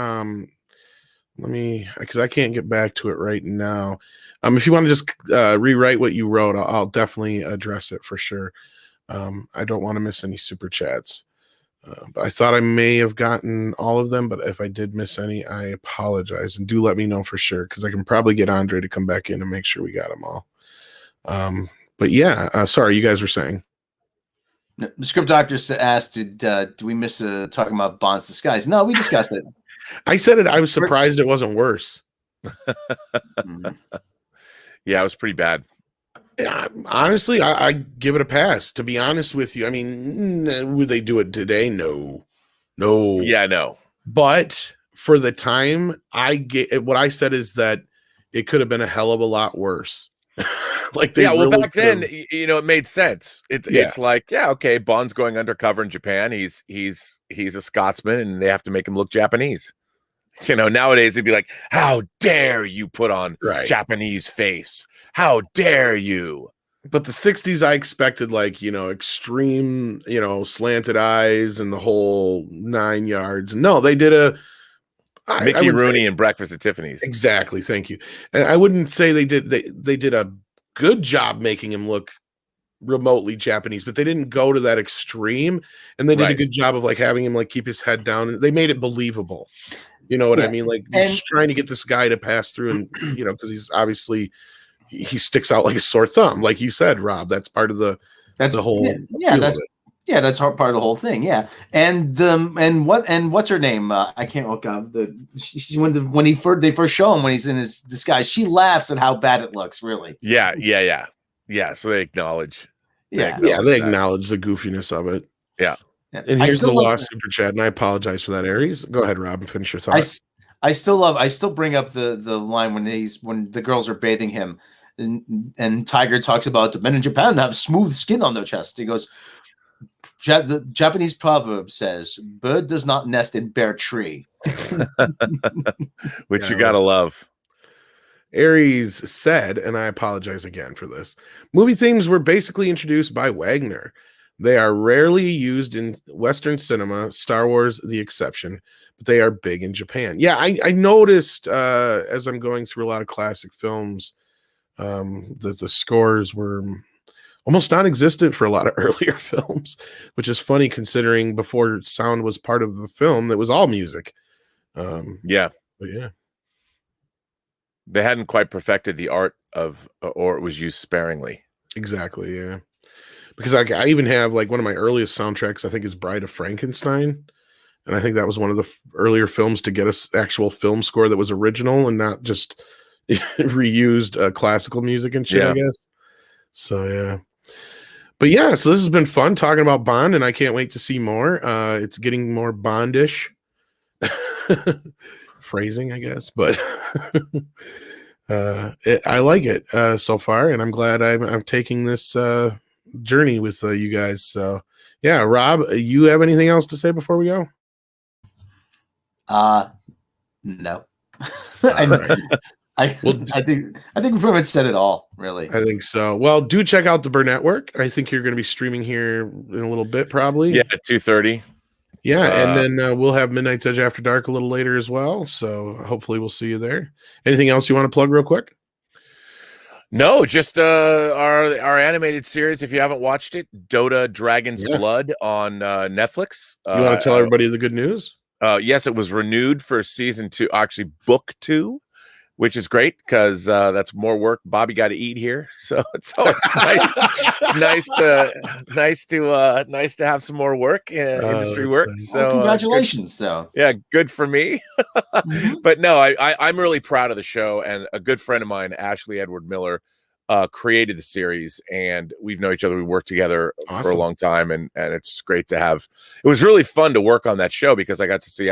Let me, because I can't get back to it right now. If you want to just rewrite what you wrote, I'll definitely address it for sure. I don't want to miss any super chats. But I thought I may have gotten all of them, but if I did miss any, I apologize, and do let me know for sure, because I can probably get Andre to come back in and make sure we got them all. But yeah, sorry, you guys were saying.
The script doctor asked, "Do we miss talking about Bond's disguise?" No, we discussed it.
I said it. I was surprised it wasn't worse.
Yeah, it was pretty bad.
Honestly, I give it a pass. To be honest with you, I mean, would they do it today? No.
Yeah, no.
But for the time, what I said is that it could have been a hell of a lot worse. Like
back then, it made sense. It's like, okay, Bond's going undercover in Japan. He's a Scotsman, and they have to make him look Japanese. Nowadays it'd be like, how dare you put on Japanese face? How dare you?
But the 60s, I expected extreme, slanted eyes and the whole 9 yards. No, they did
Mickey Rooney and Breakfast at Tiffany's.
Exactly. Thank you. And I wouldn't say they did a good job making him look remotely Japanese, but they didn't go to that extreme, and they did a good job of having him keep his head down. They made it believable. You know what I mean? Just trying to get this guy to pass through, and because he's obviously he sticks out like a sore thumb, like you said, Rob. That's part of the whole.
That's part of the whole thing. Yeah, and what's her name? I can't look up when they first show him when he's in his disguise. She laughs at how bad it looks. Really.
Yeah. So they acknowledge.
They acknowledge the goofiness of it.
Yeah.
And here's the lost super chat, and I apologize for that, Aries. Go ahead, Rob, and finish your thoughts.
I still bring up the line when the girls are bathing him, and Tiger talks about the men in Japan have smooth skin on their chest. He goes, the Japanese proverb says, "Bird does not nest in bare tree,"
which you gotta love.
Aries said, and I apologize again for this, movie themes were basically introduced by Wagner. They are rarely used in Western cinema, Star Wars the exception, but they are big in Japan. Yeah, I noticed as I'm going through a lot of classic films that the scores were almost non-existent for a lot of earlier films, which is funny considering before sound was part of the film, it was all music. But yeah.
They hadn't quite perfected the art of, or it was used sparingly.
Exactly, yeah. Because I even have one of my earliest soundtracks, I think, is Bride of Frankenstein. And I think that was one of the earlier films to get us actual film score that was original and not just reused classical music and shit, I guess. So, yeah. But yeah, so this has been fun talking about Bond, and I can't wait to see more. It's getting more Bondish. Phrasing, I guess. But I like it so far, and I'm glad I'm taking this journey with you guys. So yeah, Rob, you have anything else to say before we go?
No. I think we pretty much said it all, really.
I think so. Well, do check out the Burnettwork. I think you're going to be streaming here in a little bit, probably.
Yeah, at 2:30
Yeah, and then we'll have Midnight's Edge After Dark a little later as well. So hopefully we'll see you there. Anything else you want to plug real quick?
No, just our animated series. If you haven't watched it, Dota Dragon's Blood on Netflix.
You want to tell everybody the good news?
Yes, it was renewed for season 2, actually book 2, which is great because that's more work Bobby got to eat here. So it's always nice to have some more work, industry work.
Nice.
So
congratulations!
Good for me. But no, I'm really proud of the show, and a good friend of mine, Ashley Edward Miller, created the series, and we've known each other. We worked together for a long time, and it's just great to have. It was really fun to work on that show because I got to see.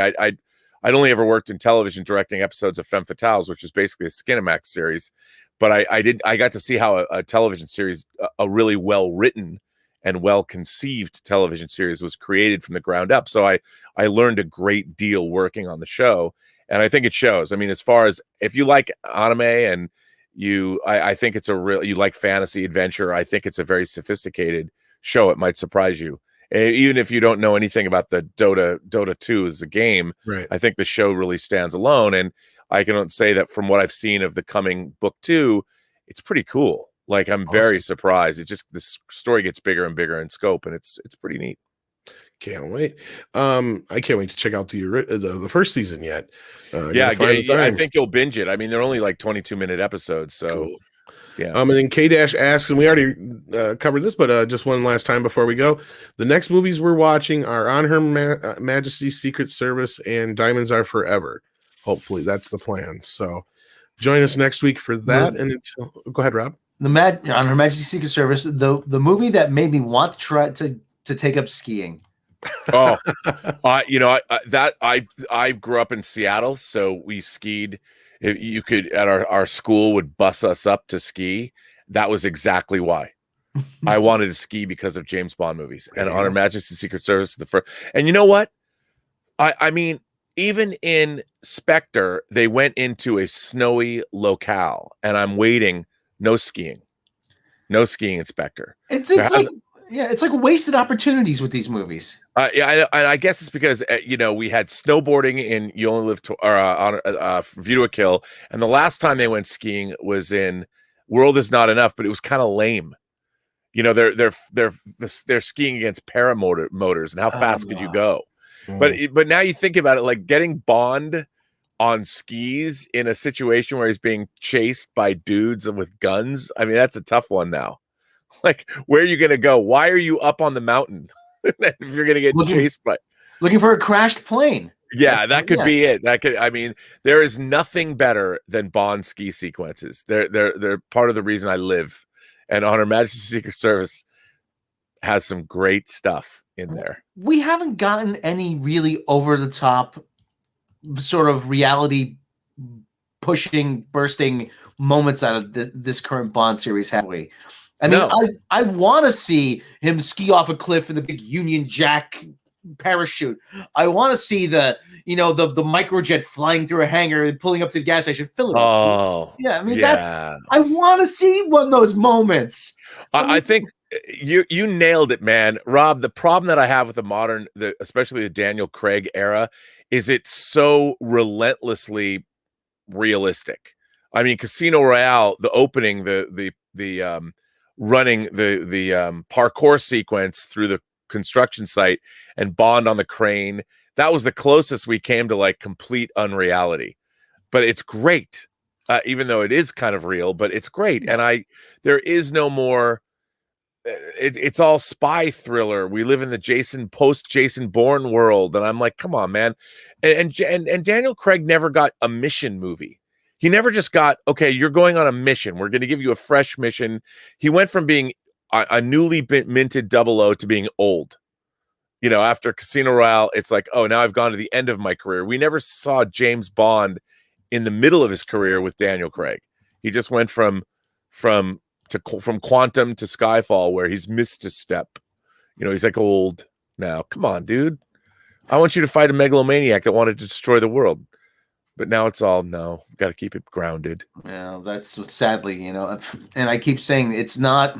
I'd only ever worked in television directing episodes of Femme Fatales, which is basically a Skinamax series, but I got to see how a television series, a really well written and well conceived television series, was created from the ground up. So I learned a great deal working on the show, and I think it shows. I mean, as far as if you like anime and I think it's you like fantasy adventure, I think it's a very sophisticated show. It might surprise you. Even if you don't know anything about the Dota 2 as a game,
right.
I think the show really stands alone. And I can say that from what I've seen of the coming book 2, it's pretty cool. Like, I'm very surprised. This story gets bigger and bigger in scope, and it's pretty neat.
Can't wait. I can't wait to check out the first season yet.
I think you'll binge it. I mean, they're only like 22-minute episodes, so cool. Yeah.
And then K-Dash asks, and we already covered this, but just one last time before we go. The next movies we're watching are On Her Majesty's Secret Service and Diamonds Are Forever. Hopefully, that's the plan. So join us next week for that. And go ahead, Rob.
On Her Majesty's Secret Service, the movie that made me want to try to take up skiing.
Oh, I grew up in Seattle, so we skied. If you could, at our school would bus us up to ski. That was exactly why I wanted to ski, because of James Bond movies and On Her Majesty's Secret Service. The first, and you know what? I mean, even in Spectre, they went into a snowy locale, and I'm waiting. No skiing in Spectre.
It's like wasted opportunities with these movies.
I guess it's because we had snowboarding in You Only Live on View to a Kill, and the last time they went skiing was in World Is Not Enough, but it was kind of lame. They're skiing against paramotors, and how fast could you go? But now you think about it, like getting Bond on skis in a situation where he's being chased by dudes with guns. I mean, that's a tough one now. Like, where are you going to go? Why are you up on the mountain if you're going to get chased by?
Looking for a crashed plane.
Yeah, that could be it. I mean, there is nothing better than Bond ski sequences. They're part of the reason I live. And On Her Majesty's Secret Service has some great stuff in there.
We haven't gotten any really over the top sort of reality bursting moments out of this current Bond series, have we? I mean, I want to see him ski off a cliff in the big Union Jack parachute. I want to see the microjet flying through a hangar and pulling up to the gas station, filling up.
Oh,
yeah. I mean, I want to see one of those moments.
I think you nailed it, man. Rob, the problem that I have with especially the Daniel Craig era, is it's so relentlessly realistic. I mean, Casino Royale, the opening, the running the parkour sequence through the construction site and Bond on the crane, that was the closest we came to like complete unreality. But it's great, even though it is kind of real, but it's great. And there is no more. It's all spy thriller. We live in the post-Jason Bourne world, and I'm like, come on, man. And Daniel Craig never got a mission movie. He never just got, okay, you're going on a mission. We're going to give you a fresh mission. He went from being a newly minted 00 to being old. After Casino Royale, it's like, oh, now I've gone to the end of my career. We never saw James Bond in the middle of his career with Daniel Craig. He just went from Quantum to Skyfall, where he's missed a step. He's like old now. Come on, dude. I want you to fight a megalomaniac that wanted to destroy the world. But now it's all, no, got to keep it grounded.
Yeah, that's sadly, and I keep saying it's not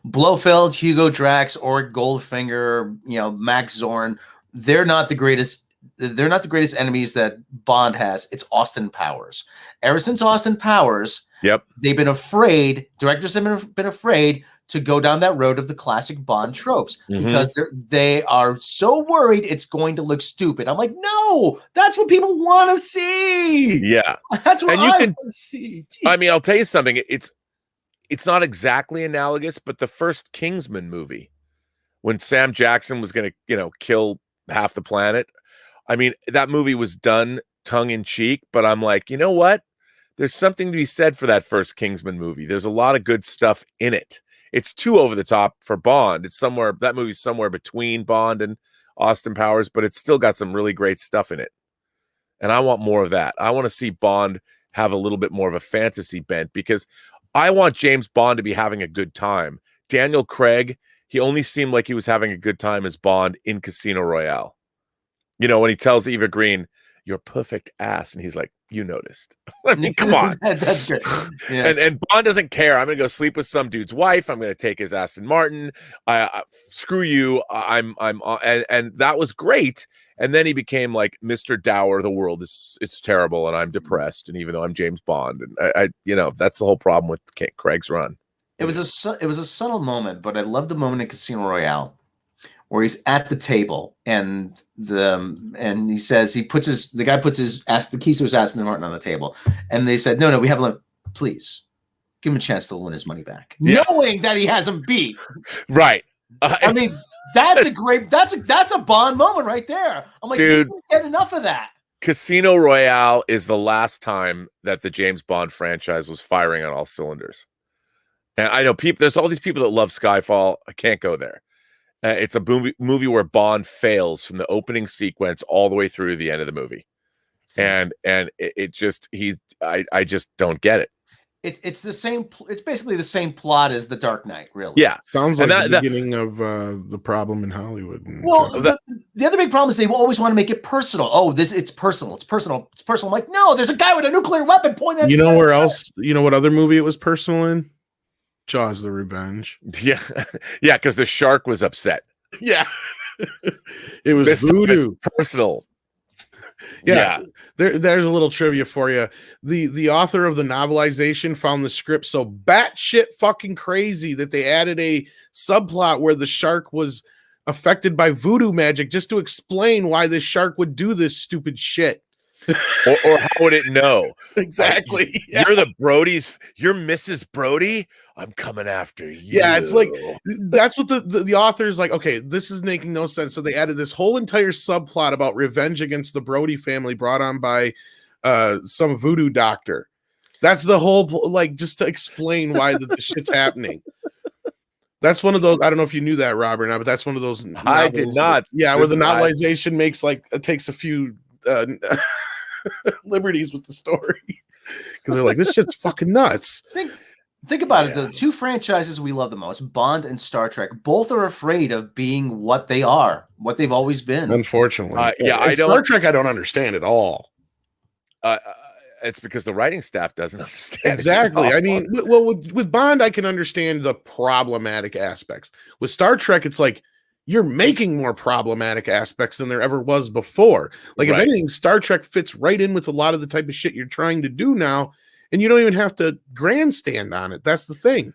Blofeld, Hugo Drax, or Goldfinger, Max Zorn they're not the greatest. They're not the greatest enemies that Bond has. It's Austin Powers. Ever since Austin Powers,
Yep.
they've been afraid. Directors have been afraid to go down that road of the classic Bond tropes because they are so worried it's going to look stupid. I'm like, no, that's what people want to see.
Yeah,
that's what
and
I want to see. Jeez.
I mean, I'll tell you something. It's not exactly analogous, but the first Kingsman movie, when Sam Jackson was going to, kill half the planet. I mean, that movie was done tongue in cheek, but I'm like, you know what? There's something to be said for that first Kingsman movie. There's a lot of good stuff in it. It's too over the top for Bond. That movie's somewhere between Bond and Austin Powers, but it's still got some really great stuff in it. And I want more of that. I want to see Bond have a little bit more of a fantasy bent because I want James Bond to be having a good time. Daniel Craig, he only seemed like he was having a good time as Bond in Casino Royale. When he tells Eva Green, "Your perfect ass," and he's like, "You noticed." I mean, come on.
That's good. Yes.
And Bond doesn't care. I'm gonna go sleep with some dude's wife. I'm gonna take his Aston Martin. Screw you. And that was great. And then he became like Mr. Dower. The world it's terrible, and I'm depressed. And even though I'm James Bond, and I that's the whole problem with Craig's run.
It was a subtle moment, but I love the moment in Casino Royale where he's at the table and he says the guy puts the keys to his Aston Martin on the table, and they said, no, we haven't. Please give him a chance to win his money back, knowing that he has him beat.
Right.
I mean, that's a Bond moment right there. I'm like, dude, you can't get enough of that.
Casino Royale is the last time that the James Bond franchise was firing on all cylinders. And I know there's all these people that love Skyfall. I can't go there. It's a movie where Bond fails from the opening sequence all the way through to the end of the movie, and it just I just don't get it.
It's the same. It's basically the same plot as The Dark Knight, really.
Yeah, sounds like the beginning of the problem in Hollywood.
Well, the other big problem is they always want to make it personal. Oh, it's personal. It's personal. It's personal. I'm like, no, there's a guy with a nuclear weapon pointing at.
You know where else? You know what other movie it was personal in? Jaws: The Revenge.
Yeah, yeah, because the shark was upset.
Yeah, it was voodoo.
Personal.
Yeah. There's a little trivia for you. The author of the novelization found the script so batshit fucking crazy that they added a subplot where the shark was affected by voodoo magic just to explain why this shark would do this stupid shit.
or how would it know?
Exactly.
Yeah. You're the Brody's. You're Mrs. Brody. I'm coming after you.
Yeah, it's like that's what the author's like. Okay, this is making no sense. So they added this whole entire subplot about revenge against the Brody family brought on by some voodoo doctor. That's the whole just to explain why the shit's happening. That's one of those. I don't know if you knew that, Rob, or not, but that's one of those.
I did not.
Where the novelization makes it takes a few liberties with the story because they're like, this shit's fucking nuts.
Think about it. The two franchises we love the most, Bond and Star Trek, both are afraid of being what they are, what they've always been.
Unfortunately, Star Trek I don't understand at all.
It's because the writing staff doesn't understand.
Exactly. I mean, well, with Bond, I can understand the problematic aspects. With Star Trek, it's like you're making more problematic aspects than there ever was before. Like, if anything, Star Trek fits right in with a lot of the type of shit you're trying to do now, and you don't even have to grandstand on it. That's the thing.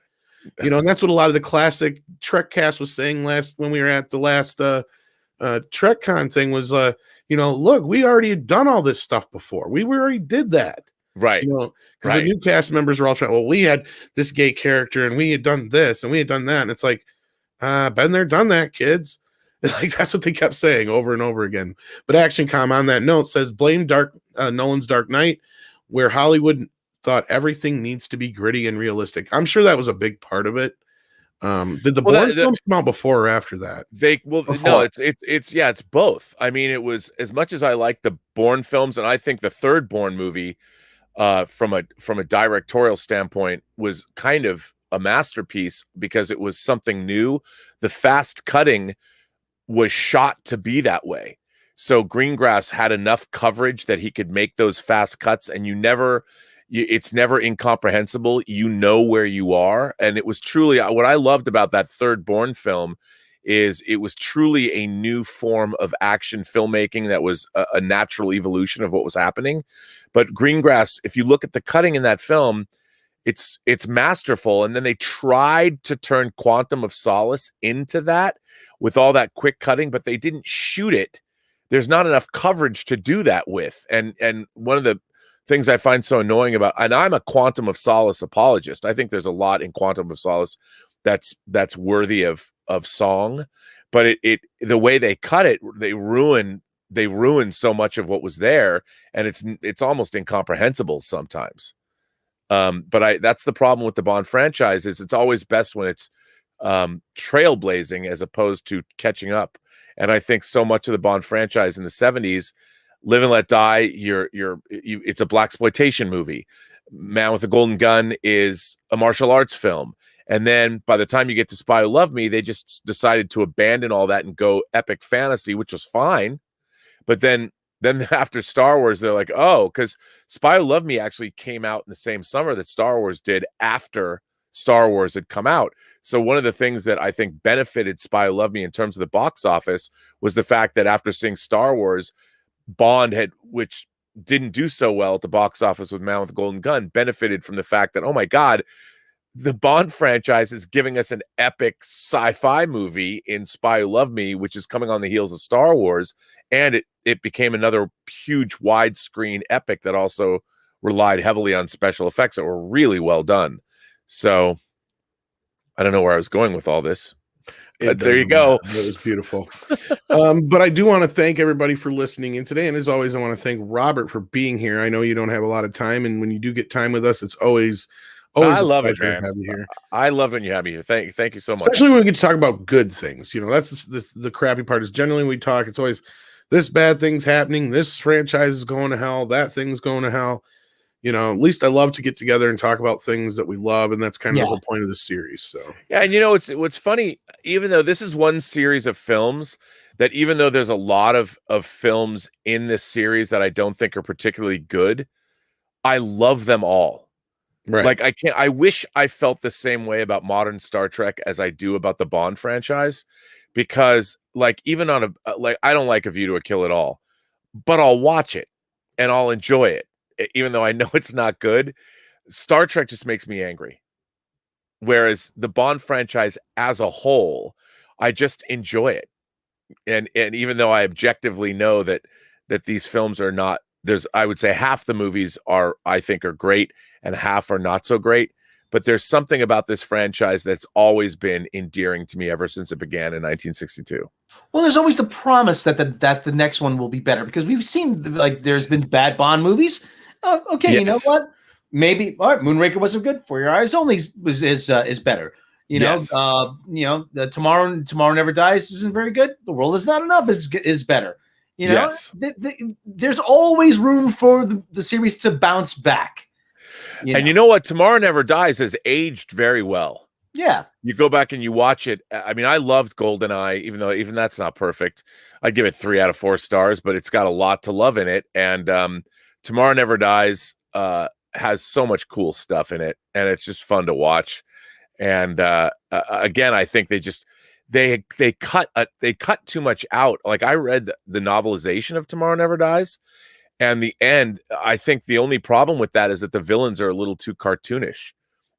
And that's what a lot of the classic Trek cast was saying when we were at the last TrekCon thing was, look, we already had done all this stuff before. We already did that.
Right.
Because the new cast members were all trying, well, we had this gay character and we had done this and we had done that. And it's like, been there, done that, kids. It's like, that's what they kept saying over and over again. But ActionCom on that note says, blame Nolan's Dark Knight, where Hollywood thought everything needs to be gritty and realistic. I'm sure that was a big part of it. Did the Bourne films come out before or after that?
No, it's both. I mean, it was, as much as I like the Bourne films, and I think the third Bourne movie, from a directorial standpoint, was kind of a masterpiece because it was something new. The fast cutting was shot to be that way. So Greengrass had enough coverage that he could make those fast cuts, and it's never incomprehensible. You know where you are. And it was truly what I loved about that third Bourne film is it was truly a new form of action filmmaking that was a natural evolution of what was happening. But Greengrass, if you look at the cutting in that film, it's masterful. And then they tried to turn Quantum of Solace into that with all that quick cutting, but they didn't shoot it. There's not enough coverage to do that with. And one of the things I find so annoying about, and I'm a Quantum of Solace apologist. I think there's a lot in Quantum of Solace that's worthy of song, but the way they cut it, they ruin so much of what was there, and it's almost incomprehensible sometimes. But that's the problem with the Bond franchise, is it's always best when it's trailblazing as opposed to catching up. And I think so much of the Bond franchise in the 70s, Live and Let Die, it's a blaxploitation movie. Man with a Golden Gun is a martial arts film. And then by the time you get to Spy Who Loved Me, they just decided to abandon all that and go epic fantasy, which was fine. But then after Star Wars, they're like, oh, because Spy Who Loved Me actually came out in the same summer that Star Wars did after Star Wars had come out. So one of the things that I think benefited Spy Who Loved Me in terms of the box office was the fact that after seeing Star Wars, Bond which didn't do so well at the box office with Man with a Golden Gun, benefited from the fact that, oh my God, the Bond franchise is giving us an epic sci-fi movie in Spy Who Loved Me, which is coming on the heels of Star Wars. And it became another huge widescreen epic that also relied heavily on special effects that were really well done. So I don't know where I was going with all this. But there you go.
It was beautiful. But I do want to thank everybody for listening in today. And as always, I want to thank Robert for being here. I know you don't have a lot of time, and when you do get time with us, it's always
I love
a
it,
pleasure
man.
to have you here.
I love when you have me here. Thank you so much.
Especially when we get to talk about good things. You know, that's the crappy part, is generally when we talk, it's always this bad thing's happening, this franchise is going to hell, that thing's going to hell. You know, at least I love to get together and talk about things that we love, and that's kind of the whole point of this series. So
yeah, and you know, what's funny, even though this is one series of films, that even though there's a lot of films in this series that I don't think are particularly good, I love them all.
right.
Like I wish I felt the same way about modern Star Trek as I do about the Bond franchise, because like even on I don't like A View to a Kill at all, but I'll watch it and I'll enjoy it. Even though I know it's not good, Star Trek just makes me angry. Whereas the Bond franchise as a whole, I just enjoy it. And even though I objectively know that these films are not, I would say half the movies I think are great and half are not so great. But there's something about this franchise that's always been endearing to me ever since it began in 1962.
Well, there's always the promise that the next one will be better, because we've seen like there's been bad Bond movies. Okay, yes. You know what? Maybe all right, Moonraker wasn't good. For Your Eyes Only is better. You know,
yes.
The Tomorrow Never Dies isn't very good. The World Is Not Enough is better. You know,
yes.
There's always room for the series to bounce back.
You know what? Tomorrow Never Dies has aged very well.
Yeah.
You go back and you watch it. I mean, I loved GoldenEye, even though that's not perfect. I'd give it 3 out of 4 stars, but it's got a lot to love in it. And Tomorrow Never Dies has so much cool stuff in it, and it's just fun to watch. And again, I think they cut too much out. Like I read the novelization of Tomorrow Never Dies, and the end, I think the only problem with that is that the villains are a little too cartoonish.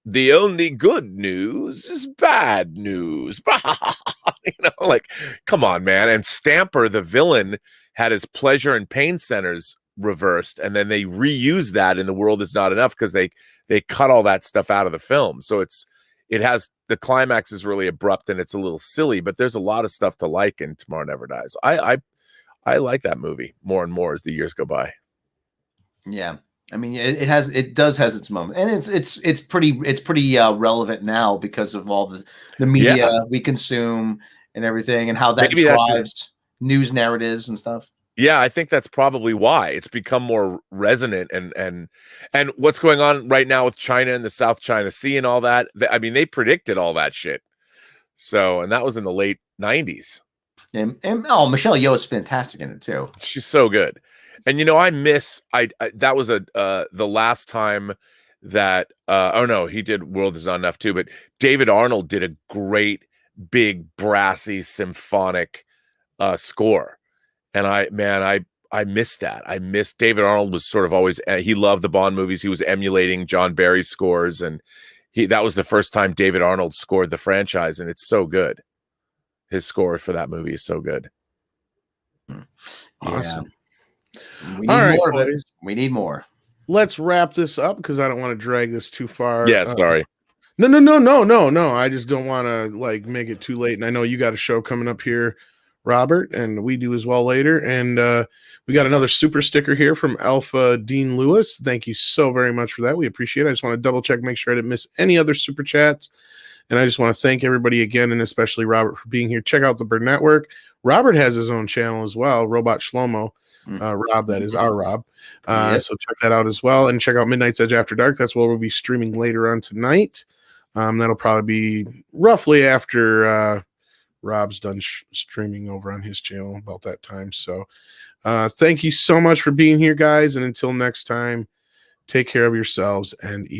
The only good news is bad news. You know, like, come on, man. And Stamper, the villain, had his pleasure and pain centers reversed, and then they reused that in The World Is Not Enough because they cut all that stuff out of the film. So it has, the climax is really abrupt and it's a little silly, but there's a lot of stuff to like in Tomorrow Never Dies. I like that movie more and more as the years go by.
Yeah. I mean, it does has its moment, and it's pretty relevant now because of all the media we consume and everything, and how that drives news narratives and stuff.
Yeah, I think that's probably why it's become more resonant, and what's going on right now with China and the South China Sea and all that. I mean, they predicted all that shit. So, and that was in the late 90s.
And Michelle Yeoh is fantastic in it too.
She's so good. And you know, I that was the last time that he did World Is Not Enough too, but David Arnold did a great big brassy symphonic score. And I missed that. I missed David Arnold was sort of always, he loved the Bond movies. He was emulating John Barry's scores, and that was the first time David Arnold scored the franchise, and it's so good. His score for that movie is so good.
Awesome.
Yeah. We need more, boys. We need more.
Let's wrap this up because I don't want to drag this too far.
Yeah, sorry.
No. I just don't want to like make it too late. And I know you got a show coming up here, Robert, and we do as well later. And we got another super sticker here from Alpha Dean Lewis. Thank you so very much for that. We appreciate it. I just want to double check, make sure I didn't miss any other super chats. And I just want to thank everybody again, and especially Robert for being here. Check out the Burnettwork. Robert has his own channel as well, Robot Shlomo. Rob, that is our Rob. So check that out as well. And check out Midnight's Edge After Dark. That's what we'll be streaming later on tonight. That'll probably be roughly after Rob's done streaming over on his channel about that time. So thank you so much for being here, guys. And until next time, take care of yourselves and each